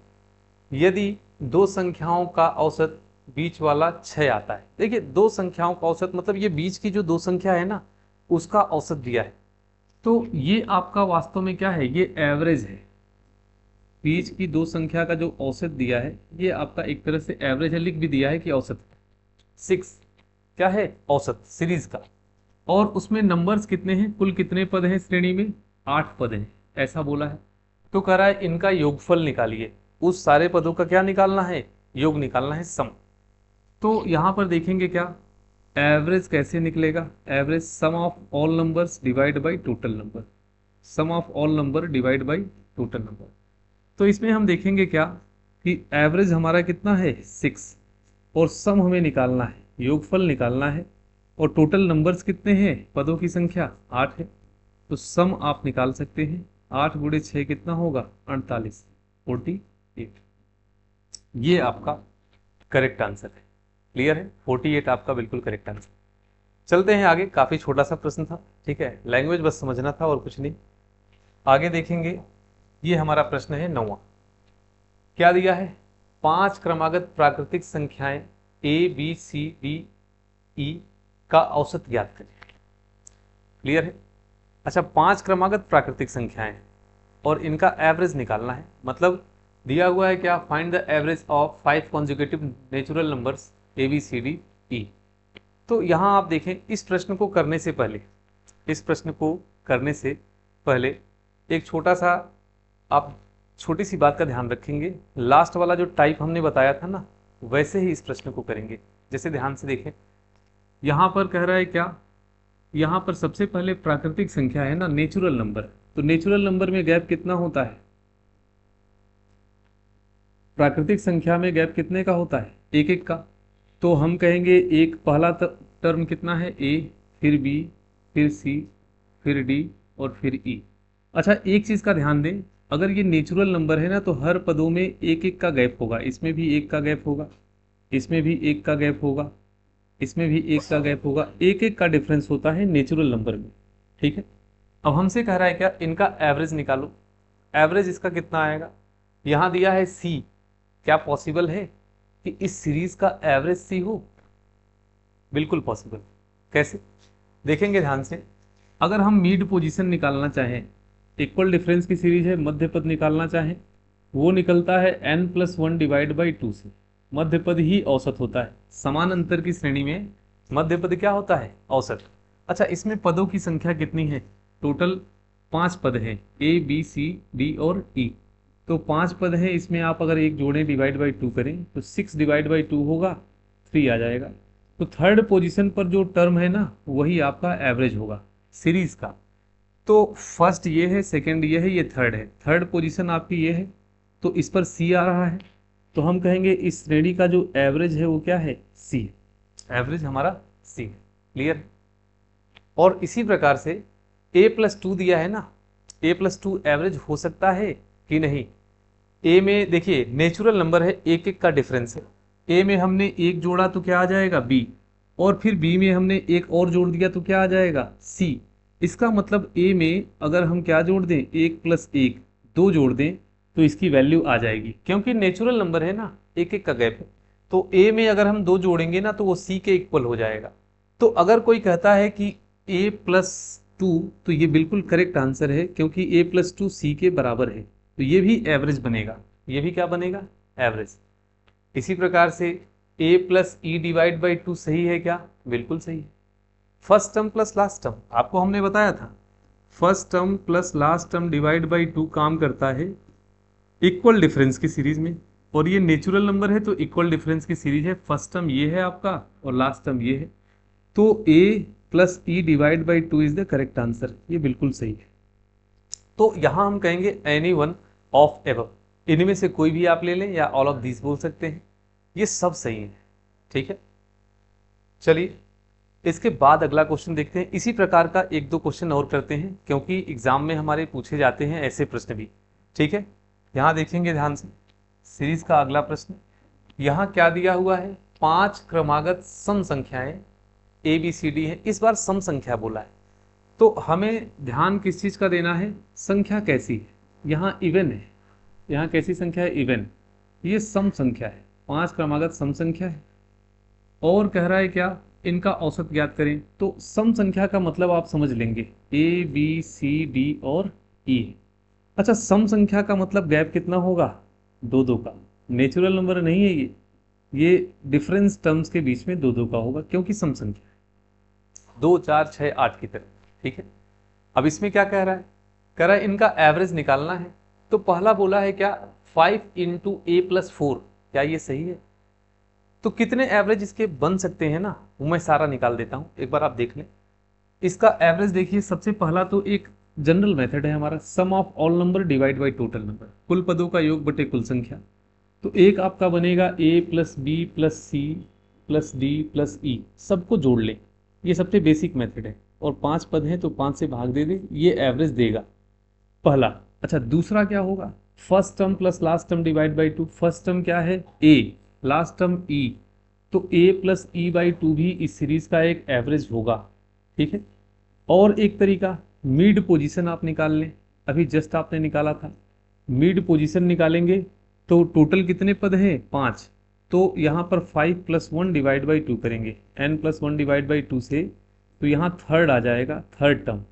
यदि दो संख्याओं का औसत बीच वाला 6 आता है, देखिए दो संख्याओं का औसत मतलब ये बीच की जो दो संख्या है ना उसका औसत दिया है, तो ये आपका वास्तव में क्या है, ये एवरेज है। बीच की दो संख्या का जो औसत दिया है ये आपका एक तरह से एवरेज है, लिख भी दिया है कि औसत 6 क्या है औसत सीरीज का, और उसमें नंबर्स कितने हैं, कुल कितने पद हैं श्रेणी में, 8 पद हैं ऐसा बोला है। तो कह रहा है इनका योगफल निकालिए, उस सारे पदों का क्या निकालना है, योग निकालना है, सम। तो यहां पर देखेंगे क्या एवरेज कैसे निकलेगा, average sum of all numbers divide by total number, sum of all number divide by total number. तो इसमें हम देखेंगे क्या कि एवरेज हमारा कितना है 6, और सम हमें निकालना है, योगफल निकालना है, और टोटल नंबर्स कितने हैं, पदों की संख्या 8 है, तो सम आप निकाल सकते हैं, 8 गुणे 6 कितना होगा 48, 48, ये आपका करेक्ट आंसर है। क्लियर है, 48 आपका बिल्कुल करेक्ट आंसर। चलते हैं आगे, काफी छोटा सा प्रश्न था, ठीक है, लैंग्वेज बस समझना था और कुछ नहीं। आगे देखेंगे, ये हमारा प्रश्न है 9वां। क्या दिया है, 5 क्रमागत प्राकृतिक संख्याएं A B C D E का औसत ज्ञात करें। क्लियर है, अच्छा 5 क्रमागत प्राकृतिक संख्याएं और इनका एवरेज निकालना है, मतलब दिया हुआ है क्या, find the average of 5 conjugative natural numbers A B C D E। तो यहां आप देखें, इस प्रश्न को करने से पहले, इस प्रश्न को करने से पहले एक छोटा सा आप छोटी सी बात का ध्यान रखेंगे, लास्ट वाला जो टाइप हमने बताया था ना वैसे ही इस प्रश्न को करेंगे। जैसे ध्यान से देखें, यहां पर कह रहा है क्या, यहां पर सबसे पहले प्राकृतिक संख्या है ना, नेचुरल नंबर, तो नेचुरल नंबर में गैप कितना होता है, प्राकृतिक संख्या में गैप कितने का होता है, 1 का। तो हम कहेंगे एक पहला टर्म कितना है, A, फिर B, फिर C, फिर D और फिर E। अच्छा एक चीज का ध्यान दें, अगर ये नेचुरल नंबर है ना तो हर पदों में 1 का गैप होगा, इसमें भी 1 का गैप होगा, इसमें भी 1 का गैप होगा, इसमें भी 1 का गैप होगा, 1 का डिफरेंस होता है नेचुरल नंबर में। ठीक है, अब हमसे कह रहा है क्या, इनका एवरेज निकालो। एवरेज इसका कितना आएगा, यहां दिया है C, क्या पॉसिबल है कि इस सीरीज का एवरेज C हो, बिल्कुल पॉसिबल। कैसे, देखेंगे ध्यान से, अगर हम मीड पोजीशन निकालना चाहें, इक्वल डिफरेंस की सीरीज है, मध्य पद निकालना चाहें, वो निकलता है n+1 डिवाइड बाई 2 से। मध्य पद ही औसत होता है। समान अंतर की श्रेणी में मध्य पद क्या होता है? औसत। अच्छा, इसमें पदों की संख्या कितनी है? टोटल 5 पद हैं, A B C D और E। तो 5 पद है, इसमें आप अगर एक जोड़ें डिवाइड बाई 2 करें तो 6 डिवाइड बाई 2 होगा, 3 आ जाएगा। तो थर्ड पोजीशन पर जो टर्म है ना, वही आपका एवरेज होगा सीरीज का। तो फर्स्ट ये है, सेकंड ये है, ये थर्ड है, थर्ड पोजीशन आपकी ये है, तो इस पर सी आ रहा है। तो हम कहेंगे इस श्रेणी का जो एवरेज है वो क्या है? सी है। एवरेज हमारा सी है। क्लियर है? और इसी प्रकार से a+2 दिया है ना, a+2 एवरेज हो सकता है कि नहीं? a में देखिए नेचुरल नंबर है, एक एक का डिफरेंस है। a में हमने एक जोड़ा तो क्या आ जाएगा? b, और फिर b में हमने एक और जोड़ दिया तो क्या आ जाएगा? c। इसका मतलब a में अगर हम क्या जोड़ दें? 1+1 2 जोड़ दें तो इसकी वैल्यू आ जाएगी, क्योंकि नेचुरल नंबर है ना, एक एक का गैप है। तो a में अगर हम 2 जोड़ेंगे ना तो वो c के इक्वल हो जाएगा। तो अगर कोई कहता है कि a+2, तो ये बिल्कुल करेक्ट आंसर है, क्योंकि a+2 c के बराबर है, तो ये भी एवरेज बनेगा। ये भी क्या बनेगा? एवरेज। इसी प्रकार से a+e डिवाइड बाई 2 सही है क्या? बिल्कुल सही है। First term plus last term आपको हमने बताया था, first term plus last term divide by 2 काम करता है इक्वल डिफरेंस की सीरीज में, और ये नेचुरल नंबर है तो इक्वल डिफरेंस की सीरीज है। फर्स्ट टर्म ये है आपका और लास्ट टर्म ये है, तो a+e divide by 2 is the correct answer. ये बिल्कुल सही है। तो यहां हम कहेंगे एनी वन ऑफ एबव, इनमें से कोई भी आप ले लें या ऑल ऑफ दिस बोल सकते हैं, ये सब सही है। ठीक है, चलिए इसके बाद अगला क्वेश्चन देखते हैं। इसी प्रकार का एक दो क्वेश्चन और करते हैं, क्योंकि एग्जाम में हमारे पूछे जाते हैं ऐसे प्रश्न भी। ठीक है, यहां देखेंगे ध्यान से, सीरीज का अगला प्रश्न यहां क्या दिया हुआ है? 5 क्रमागत सम संख्याएं ए बी सी डी है। इस बार सम संख्या बोला है, तो हमें ध्यान किस चीज का देना है? संख्या कैसी है? यहाँ इवन है, यहाँ कैसी संख्या है? इवन। ये सम संख्या है, 5 क्रमागत सम संख्या है, और कह रहा है क्या? इनका औसत ज्ञात करें। तो सम संख्या का मतलब आप समझ लेंगे, ए बी सी डी और ई। अच्छा, सम संख्या का मतलब गैप कितना होगा? 2-2 का। नेचुरल नंबर नहीं है ये डिफरेंस टर्म्स के बीच में 2-2 का होगा, क्योंकि सम संख्या है 2, 4, 6, 8 की तरह। ठीक है, अब इसमें क्या कह रहा है? कह रहा है इनका एवरेज निकालना है। तो पहला बोला है क्या? 5 × a+4। क्या ये सही है? तो कितने एवरेज इसके बन सकते हैं ना, वो मैं सारा निकाल देता हूं, एक बार आप देख लें। इसका एवरेज देखिए, सबसे पहला तो एक जनरल मेथड है हमारा, sum of all number divide by total number, कुल पदों का योग बटे कुल संख्या। तो एक आपका बनेगा a+b+c+d+e, सबको जोड़ लें, ये सबसे बेसिक मेथड है, और 5 पद हैं तो 5 से भाग दे दे, ये एवरेज देगा पहला। अच्छा, दूसरा क्या होगा? First term plus last term divide by 2। First term क्या है? a, लास्ट टर्म e, तो a+e/2 भी इस सीरीज का एक एवरेज होगा। ठीक है, और एक तरीका, मिड पोजीशन आप निकाल लें, अभी जस्ट आपने निकाला था। मिड पोजीशन निकालेंगे तो टोटल कितने पद हैं? 5। तो यहाँ पर 5+1 डिवाइड बाई 2 करेंगे, n+1 डिवाइड बाई 2 से, तो यहाँ थर्ड आ जाएगा, थर्ड टर्म।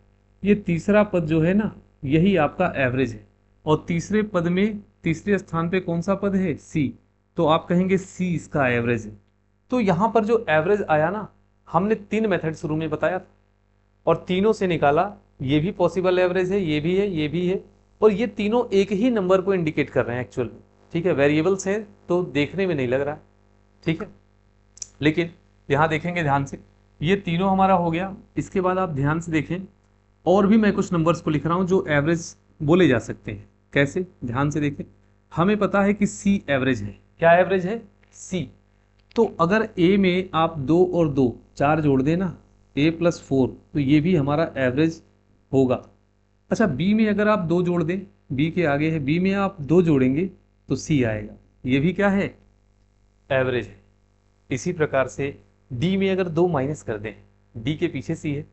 ये तीसरा पद जो है ना, यही आपका एवरेज है, और तीसरे पद में तीसरे स्थान पे कौन सा पद है? c, तो आप कहेंगे c इसका एवरेज है। तो यहाँ पर जो एवरेज आया ना, हमने 3 मेथड शुरू में बताया था, और तीनों से निकाला, ये भी पॉसिबल एवरेज है, ये भी है, ये भी है, और ये तीनों एक ही नंबर को इंडिकेट कर रहे हैं एक्चुअल में। ठीक है, वेरिएबल्स हैं तो देखने में नहीं लग रहा है। ठीक है, लेकिन यहाँ देखेंगे ध्यान से, ये तीनों हमारा हो गया। इसके बाद आप ध्यान से देखें, और भी मैं कुछ नंबर्स को लिख रहा हूँ जो एवरेज बोले जा सकते हैं। कैसे? ध्यान से देखें, हमें पता है कि C एवरेज है। क्या एवरेज है? C। तो अगर A में आप 2 और 2 4 जोड़ देना, a+4, तो ये भी हमारा एवरेज होगा। अच्छा, B में अगर आप 2 जोड़ दें, B के आगे है, B में आप 2 जोड़ेंगे तो C आएगा, ये भी क्या है? एवरेज है। इसी प्रकार से D में अगर 2 माइनस कर दें, D के पीछे C है,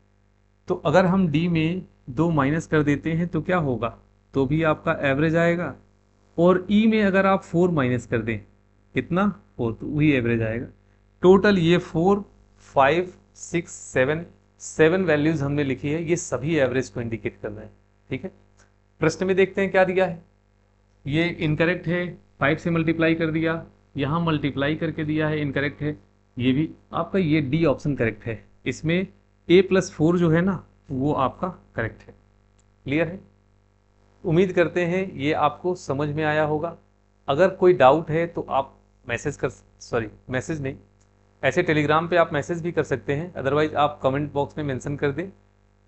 तो अगर हम D में 2 माइनस कर देते हैं तो क्या होगा? तो भी आपका एवरेज आएगा। और E में अगर आप 4 माइनस कर दें, कितना? 4, तो वही एवरेज आएगा। टोटल ये 4, 5, 6, 7, 7 वैल्यूज हमने लिखी है, ये सभी एवरेज को इंडिकेट कर रहे हैं। ठीक है, प्रश्न में देखते हैं क्या दिया है। ये इनकरेक्ट है, 5 से मल्टीप्लाई कर दिया, यहाँ मल्टीप्लाई करके दिया है, इनकरेक्ट है। ये भी आपका, ये डी ऑप्शन करेक्ट है। इसमें a+4 जो है ना वो आपका करेक्ट है। क्लियर है? उम्मीद करते हैं ये आपको समझ में आया होगा। अगर कोई डाउट है तो आप मैसेज नहीं, ऐसे टेलीग्राम पे आप मैसेज भी कर सकते हैं, अदरवाइज आप कमेंट बॉक्स में मेंशन कर दें।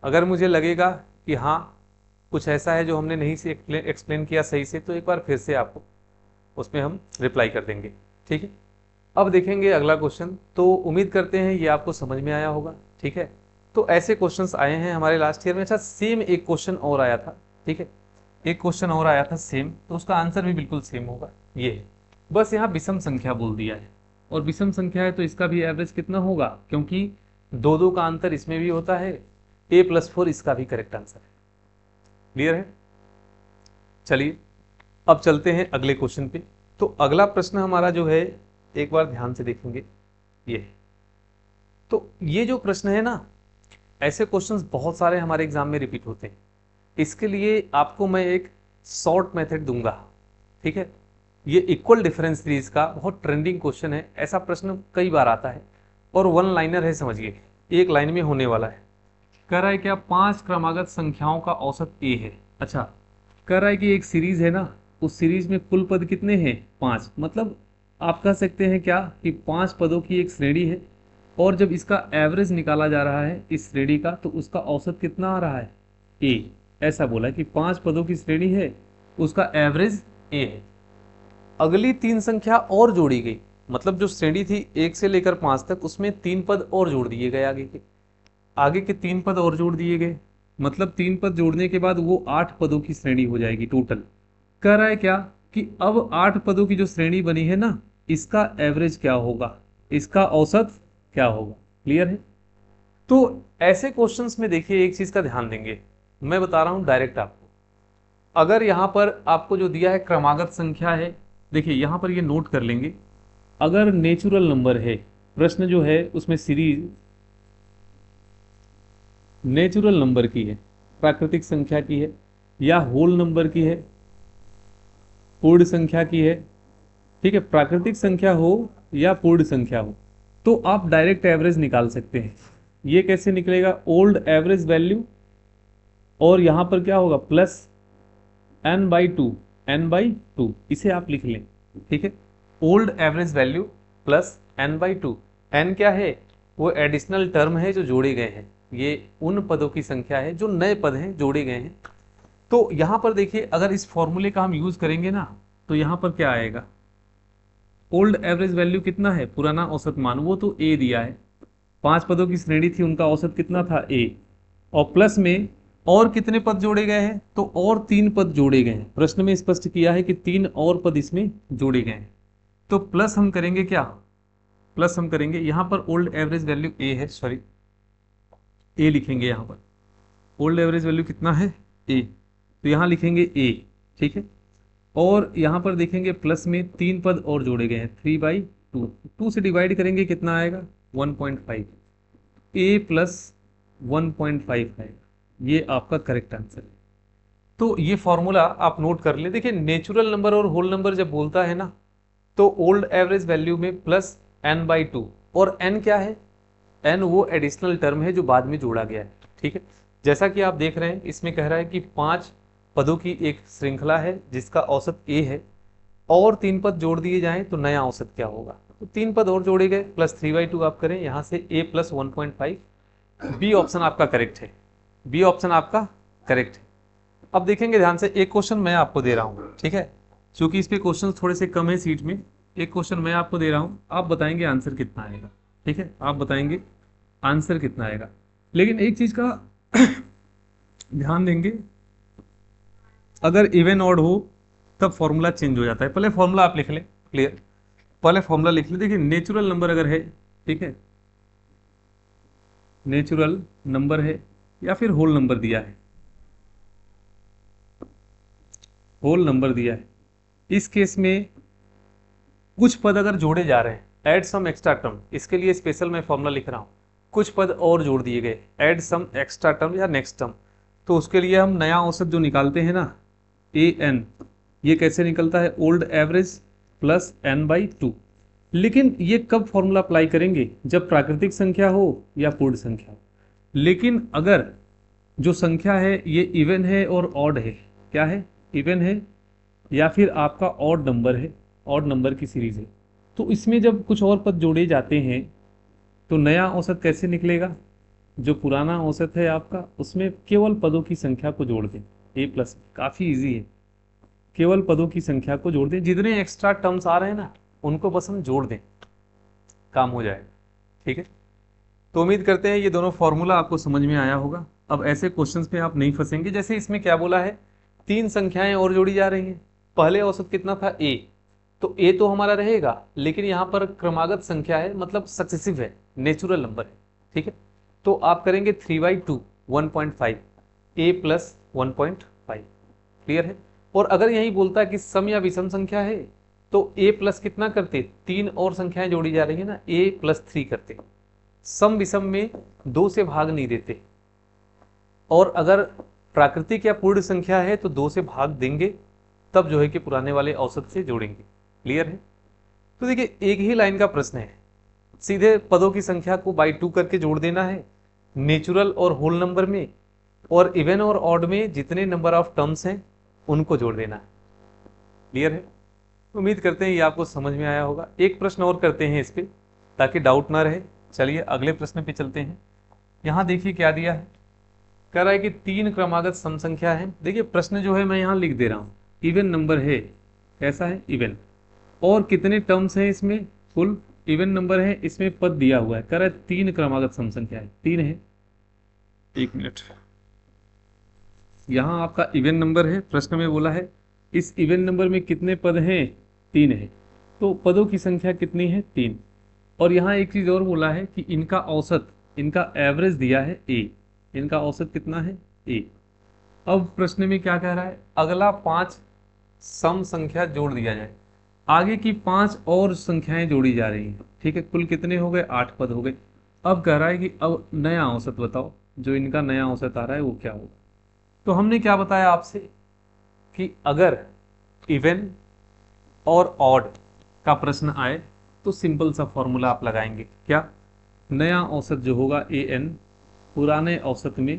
अगर मुझे लगेगा कि हाँ कुछ ऐसा है जो हमने नहीं से एक्सप्लेन किया सही से, तो एक बार फिर से आपको उसमें हम रिप्लाई कर देंगे। ठीक है, अब देखेंगे अगला क्वेश्चन। तो उम्मीद करते हैं ये आपको समझ में आया होगा। ठीक है, तो ऐसे क्वेश्चंस आए हैं हमारे लास्ट ईयर में। अच्छा, सेम एक क्वेश्चन और आया था। ठीक है, एक क्वेश्चन और आया था सेम, तो उसका आंसर भी बिल्कुल सेम होगा। ये है, बस यहाँ विषम संख्या बोल दिया है, और विषम संख्या है तो इसका भी एवरेज कितना होगा, क्योंकि 2 का अंतर इसमें भी होता है। a+4 इसका भी करेक्ट आंसर है। क्लियर है? चलिए अब चलते हैं अगले क्वेश्चन पे। तो अगला प्रश्न हमारा जो है, एक बार ध्यान से देखेंगे, ये है। तो ये जो प्रश्न है ना, ऐसे क्वेश्चंस बहुत सारे हमारे एग्जाम में रिपीट होते हैं। इसके लिए आपको मैं एक शॉर्ट मेथड दूंगा। ठीक है, ये इक्वल डिफरेंस सीरीज का बहुत ट्रेंडिंग क्वेश्चन है। ऐसा प्रश्न कई बार आता है और 1 लाइनर है, समझिए 1 लाइन में होने वाला है। कह रहा है क्या 5 क्रमागत संख्याओं का औसत a है। अच्छा, कह रहा है कि एक सीरीज है ना, उस सीरीज में कुल पद कितने हैं, 5। मतलब आप कह सकते हैं क्या कि 5 पदों की एक श्रेणी है, और जब इसका एवरेज निकाला जा रहा है इस श्रेणी का, तो उसका औसत कितना आ रहा है, a। ऐसा बोला कि 5 पदों की श्रेणी है, उसका एवरेज a है। अगली 3 संख्या और जोड़ी गई, मतलब जो श्रेणी थी 1 से लेकर 5 तक, उसमें 3 पद और जोड़ दिए गए। आगे के 3 पद और जोड़ दिए गए, मतलब 3 पद जोड़ने के बाद वो 8 पदों की श्रेणी हो जाएगी टोटल। कह रहा है क्या कि अब 8 पदों की जो श्रेणी बनी है ना, इसका एवरेज क्या होगा, इसका औसत क्या होगा। क्लियर है? तो ऐसे क्वेश्चंस में देखिए एक चीज का ध्यान देंगे, मैं बता रहा हूं डायरेक्ट आपको। अगर यहां पर आपको जो दिया है क्रमागत संख्या है, देखिए यहां पर ये नोट कर लेंगे। अगर नेचुरल नंबर है, प्रश्न जो है उसमें सीरीज नेचुरल नंबर की है, प्राकृतिक संख्या की है, या होल नंबर की है, पूर्ण संख्या की है। ठीक है, प्राकृतिक संख्या हो या पूर्ण संख्या हो, तो आप डायरेक्ट एवरेज निकाल सकते हैं। ये कैसे निकलेगा, ओल्ड एवरेज वैल्यू, और यहां पर क्या होगा प्लस n/2, इसे आप लिख लें। ठीक है, old average value plus n/2। n क्या है, वो एडिशनल टर्म है जो जोड़े गए हैं, ये उन पदों की संख्या है जो नए पद हैं, जोड़े गए हैं। तो यहां पर देखिए, अगर इस फॉर्मूले का हम यूज करेंगे ना, तो यहां पर क्या आएगा, ओल्ड एवरेज वैल्यू कितना है, पुराना औसत मान, वो तो a दिया है। 5 पदों की श्रेणी थी, उनका औसत कितना था, a। और प्लस में और कितने पद जोड़े गए हैं, तो और 3 पद जोड़े गए हैं। प्रश्न में स्पष्ट किया है कि 3 और पद इसमें जोड़े गए हैं। तो प्लस हम करेंगे क्या, प्लस हम करेंगे, यहां पर ओल्ड एवरेज वैल्यू a है, सॉरी a लिखेंगे यहां पर। ओल्ड एवरेज वैल्यू कितना है, a, तो यहां लिखेंगे a। ठीक है, और यहां पर देखेंगे प्लस में 3 पद और जोड़े गए हैं, 3/2, 2 से डिवाइड करेंगे कितना आएगा, 1.5, a प्लस 1.5 आएगा। ये आपका करेक्ट आंसर है। तो ये फॉर्मूला आप नोट कर ले। देखिए नेचुरल नंबर और होल नंबर जब बोलता है ना, तो ओल्ड एवरेज वैल्यू में प्लस n/2, और n क्या है, n वो एडिशनल टर्म है जो बाद में जोड़ा गया है। ठीक है, जैसा कि आप देख रहे हैं, इसमें कह रहा है कि 5 पदों की एक श्रृंखला है जिसका औसत a है, और 3 पद जोड़ दिए जाएं तो नया औसत क्या होगा। तो 3 पद और जोड़े गए, प्लस 3/2 आप करें, यहां से a प्लस 1.5। बी ऑप्शन आपका करेक्ट है, बी ऑप्शन आपका करेक्ट है। अब देखेंगे ध्यान से, एक क्वेश्चन मैं आपको दे रहा हूं। ठीक है, क्योंकि इस पे क्वेश्चन थोड़े से कम है सीट में, एक क्वेश्चन मैं आपको दे रहा हूं, आप बताएंगे आंसर कितना आएगा। ठीक है, आप बताएंगे आंसर कितना आएगा। लेकिन एक चीज का ध्यान देंगे, अगर इवन ऑड हो तब फॉर्मूला चेंज हो जाता है। पहले फॉर्मूला आप लिख लें, क्लियर, पहले फॉर्मूला लिख लें। देखिए नेचुरल नंबर अगर है, ठीक है, नेचुरल नंबर है या फिर होल नंबर दिया है, होल नंबर दिया है, इस केस में कुछ पद अगर जोड़े जा रहे हैं, ऐड सम एक्स्ट्रा टर्म, इसके लिए स्पेशल मैं फॉर्मूला लिख रहा हूं। कुछ पद और जोड़ दिए गए, ऐड सम एक्स्ट्रा टर्म या नेक्स्ट टर्म, तो उसके लिए हम नया औसत जो निकालते हैं ना an, ये कैसे निकलता है, ओल्ड एवरेज प्लस n/2। लेकिन ये कब फॉर्मूला अप्लाई करेंगे, जब प्राकृतिक संख्या हो या पूर्ण संख्या हो। लेकिन अगर जो संख्या है ये इवन है और ऑड है, क्या है, इवन है या फिर आपका ऑड नंबर है, ऑड नंबर की सीरीज है, तो इसमें जब कुछ और पद जोड़े जाते हैं तो नया औसत कैसे निकलेगा, जो पुराना औसत है आपका उसमें केवल पदों की संख्या को जोड़ दें, a+, काफ़ी इजी है, केवल पदों की संख्या को जोड़ दें, जितने एक्स्ट्रा टर्म्स आ रहे हैं ना उनको बस हम जोड़ दें, काम हो जाएगा। ठीक है, तो उम्मीद करते हैं ये दोनों फॉर्मूला आपको समझ में आया होगा। अब ऐसे क्वेश्चंस पे आप नहीं फंसेंगे, जैसे इसमें क्या बोला है, 3 संख्याएं और जोड़ी जा रही हैं, पहले औसत कितना था a, तो a तो हमारा रहेगा, लेकिन यहाँ पर क्रमागत संख्या है, मतलब सक्सेसिव है, नेचुरल नंबर है। ठीक है, तो आप करेंगे 3/2 1.5, a + 1.5, क्लियर है। और अगर यही बोलता है कि सम या विषम संख्या है तो a प्लस कितना करते, 3 और संख्याएं जोड़ी जा रही है ना, a + 3 करते, सम विषम में 2 से भाग नहीं देते, और अगर प्राकृतिक या पूर्ण संख्या है तो 2 से भाग देंगे, तब जो है कि पुराने वाले औसत से जोड़ेंगे। क्लियर है। तो देखिए एक ही लाइन का प्रश्न है, सीधे पदों की संख्या को बाई 2 करके जोड़ देना है नेचुरल और होल नंबर में, और इवन और ऑड में जितने नंबर ऑफ टर्म्स हैं उनको जोड़ देना है। क्लियर है। उम्मीद करते हैं ये आपको समझ में आया होगा। एक प्रश्न और करते हैं इस पे ताकि डाउट ना रहे। चलिए अगले प्रश्न पे चलते हैं। यहाँ देखिए क्या दिया है, कह रहा है कि 3 क्रमागत सम संख्या है। देखिए प्रश्न जो है मैं यहाँ लिख दे रहा हूँ, इवन नंबर है, कैसा है, इवन, और कितने टर्म्स हैं इसमें, फुल इवन नंबर है, इसमें पद दिया हुआ है, कह रहा है 3 क्रमागत सम संख्या है, 3 है। एक मिनट, यहाँ आपका इवन नंबर है, प्रश्न में बोला है इस इवन नंबर में कितने पद हैं, 3 है, तो पदों की संख्या कितनी है, 3। और यहाँ एक चीज और बोला है कि इनका औसत, इनका एवरेज दिया है a, इनका औसत कितना है a। अब प्रश्न में क्या कह रहा है, अगला 5 सम संख्या जोड़ दिया जाए, आगे की 5 और संख्याएं जोड़ी जा रही हैं। ठीक है, कुल कितने हो गए, 8 पद हो गए। अब कह रहा है कि अब नया औसत बताओ, जो इनका नया औसत आ रहा है वो क्या होगा। तो हमने क्या बताया आपसे कि अगर इवन और ऑड का प्रश्न आए तो सिंपल सा फॉर्मूला आप लगाएंगे, क्या, नया औसत जो होगा an पुराने औसत में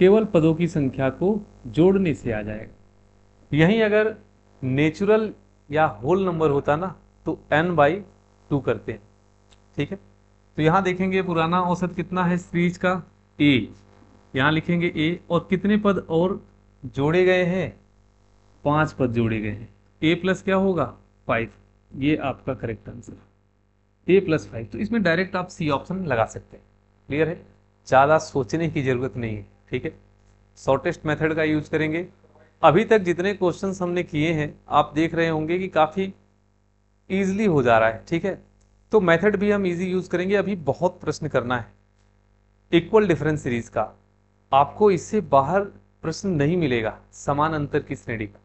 केवल पदों की संख्या को जोड़ने से आ जाएगा। यहीं अगर नेचुरल या होल नंबर होता ना तो n/2 करते हैं। ठीक है, तो यहाँ देखेंगे पुराना औसत कितना है सीरीज का, a, यहाँ लिखेंगे a, और कितने पद और जोड़े गए हैं, 5 पद जोड़े गए हैं, a+ क्या होगा 5, ये आपका करेक्ट आंसर, a+5। तो इसमें डायरेक्ट आप सी ऑप्शन लगा सकते हैं। क्लियर है, ज़्यादा सोचने की जरूरत नहीं है। ठीक है, शॉर्टेस्ट मेथड का यूज करेंगे। अभी तक जितने क्वेश्चंस हमने किए हैं आप देख रहे होंगे कि काफ़ी ईजिली हो जा रहा है। ठीक है, तो मेथड भी हम इजी यूज करेंगे। अभी बहुत प्रश्न करना है इक्वल डिफरेंस सीरीज का, आपको इससे बाहर प्रश्न नहीं मिलेगा, समान अंतर की श्रेणी का,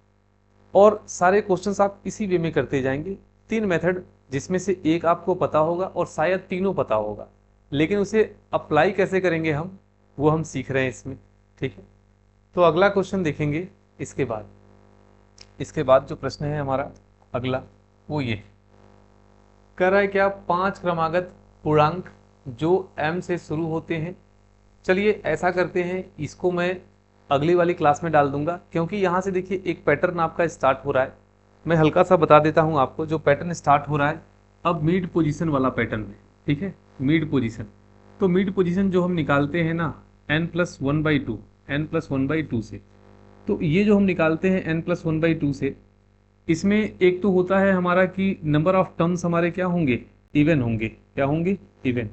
और सारे क्वेश्चंस आप इसी वे में करते जाएंगे। 3 मेथड जिसमें से एक आपको पता होगा और शायद तीनों पता होगा, लेकिन उसे अप्लाई कैसे करेंगे हम, वो हम सीख रहे हैं इसमें। ठीक है, तो अगला क्वेश्चन देखेंगे। इसके बाद जो प्रश्न है हमारा अगला वो ये कह रहा है क्या, 5 क्रमागत पूर्णांक जो m से शुरू होते हैं। चलिए ऐसा करते हैं, इसको मैं अगली वाली क्लास में डाल दूंगा, क्योंकि यहाँ से देखिए एक पैटर्न आपका स्टार्ट हो रहा है। मैं हल्का सा बता देता हूँ आपको, जो पैटर्न स्टार्ट हो रहा है अब मिड पोजीशन वाला पैटर्न है। ठीक है, मिड पोजीशन, तो मिड पोजीशन जो हम निकालते हैं ना n+1/2, n+1/2 से, तो ये जो हम निकालते हैं n+1/2 से, इसमें एक तो होता है हमारा कि नंबर ऑफ टर्म्स हमारे क्या होंगे, इवन होंगे, क्या होंगे, इवन,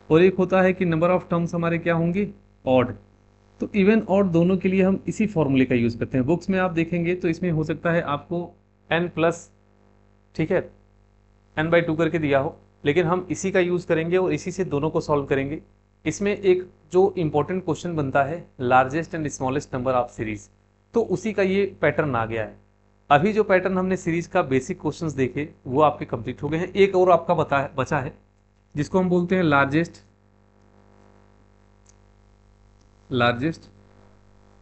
और एक होता है कि नंबर ऑफ टर्म्स हमारे क्या होंगे, ऑड। तो इवन ऑड दोनों के लिए हम इसी फॉर्मूले का यूज करते हैं। बुक्स में आप देखेंगे तो इसमें हो सकता है आपको n+, ठीक है, n/2 करके दिया हो, लेकिन हम इसी का यूज करेंगे और इसी से दोनों को सॉल्व करेंगे। इसमें एक जो इंपॉर्टेंट क्वेश्चन बनता है largest and smallest number of series, तो उसी का ये पैटर्न आ गया है। अभी जो पैटर्न हमने सीरीज का बेसिक क्वेश्चंस देखे वो आपके कंप्लीट हो गए हैं। एक और आपका बचा है जिसको हम बोलते हैं लार्जेस्ट लार्जेस्ट,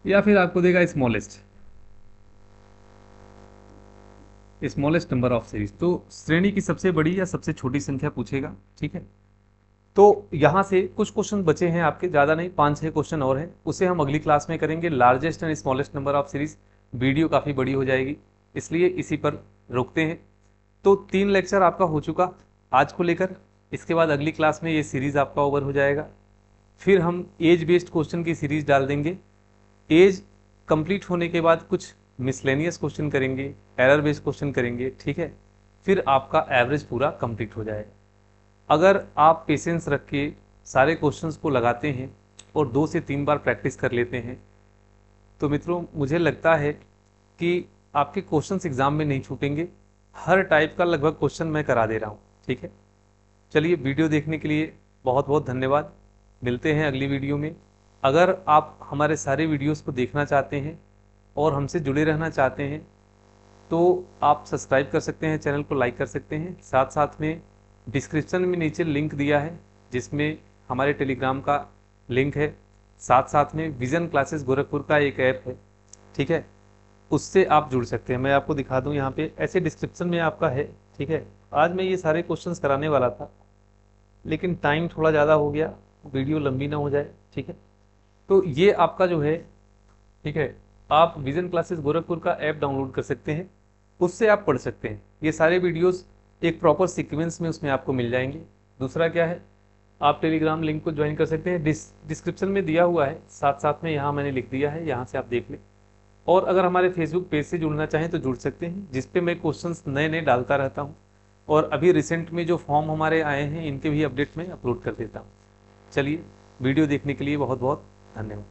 या फिर आपको देगा स्मॉलेस्ट नंबर ऑफ सीरीज। तो श्रेणी की सबसे बड़ी या सबसे छोटी संख्या पूछेगा, ठीक है। तो यहाँ से कुछ क्वेश्चन बचे हैं आपके, ज़्यादा नहीं, 5-6 क्वेश्चन और हैं, उसे हम अगली क्लास में करेंगे। Largest and smallest number of series, video काफ़ी बड़ी हो जाएगी, इसलिए इसी पर रोकते हैं। तो 3 लेक्चर आपका हो चुका आज को लेकर। इसके बाद अगली क्लास में ये सीरीज आपका ओवर हो जाएगा। फिर हम एज बेस्ड क्वेश्चन की सीरीज डाल देंगे। एज कंप्लीट होने के बाद कुछ मिसलेनियस क्वेश्चन करेंगे, एरर बेस्ड क्वेश्चन करेंगे, ठीक है। फिर आपका एवरेज पूरा कंप्लीट हो जाएगा। अगर आप पेशेंस रख के सारे क्वेश्चंस को लगाते हैं और 2 से 3 बार प्रैक्टिस कर लेते हैं, तो मित्रों मुझे लगता है कि आपके क्वेश्चंस एग्जाम में नहीं छूटेंगे। हर टाइप का लगभग क्वेश्चन मैं करा दे रहा हूँ, ठीक है। चलिए, वीडियो देखने के लिए बहुत बहुत धन्यवाद। मिलते हैं अगली वीडियो में। अगर आप हमारे सारे वीडियोस को देखना चाहते हैं और हमसे जुड़े रहना चाहते हैं तो आप सब्सक्राइब कर सकते हैं, चैनल को लाइक कर सकते हैं। साथ साथ में डिस्क्रिप्शन में नीचे लिंक दिया है जिसमें हमारे टेलीग्राम का लिंक है। साथ साथ में विजन क्लासेस गोरखपुर का एक ऐप है, ठीक है, उससे आप जुड़ सकते हैं। मैं आपको दिखा दूं, यहाँ पे ऐसे डिस्क्रिप्शन में आपका है, ठीक है। आज मैं ये सारे क्वेश्चंस कराने वाला था, लेकिन टाइम थोड़ा ज़्यादा हो गया, वीडियो लंबी ना हो जाए, ठीक है। तो ये आपका जो है, ठीक है, आप विजन क्लासेस गोरखपुर का ऐप डाउनलोड कर सकते हैं, उससे आप पढ़ सकते हैं। ये सारे वीडियोस एक प्रॉपर सीक्वेंस में उसमें आपको मिल जाएंगे। दूसरा क्या है, आप टेलीग्राम लिंक को ज्वाइन कर सकते हैं, डिस्क्रिप्शन में दिया हुआ है, साथ साथ में यहाँ मैंने लिख दिया है, यहाँ से आप देख लें। और अगर हमारे फेसबुक पेज से जुड़ना चाहें तो जुड़ सकते हैं, जिस पे मैं क्वेश्चंस नए नए डालता रहता हूँ। और अभी रिसेंट में जो फॉर्म हमारे आए हैं इनके भी अपडेट में अपलोड कर देता हूँ। चलिए, वीडियो देखने के लिए बहुत बहुत धन्यवाद।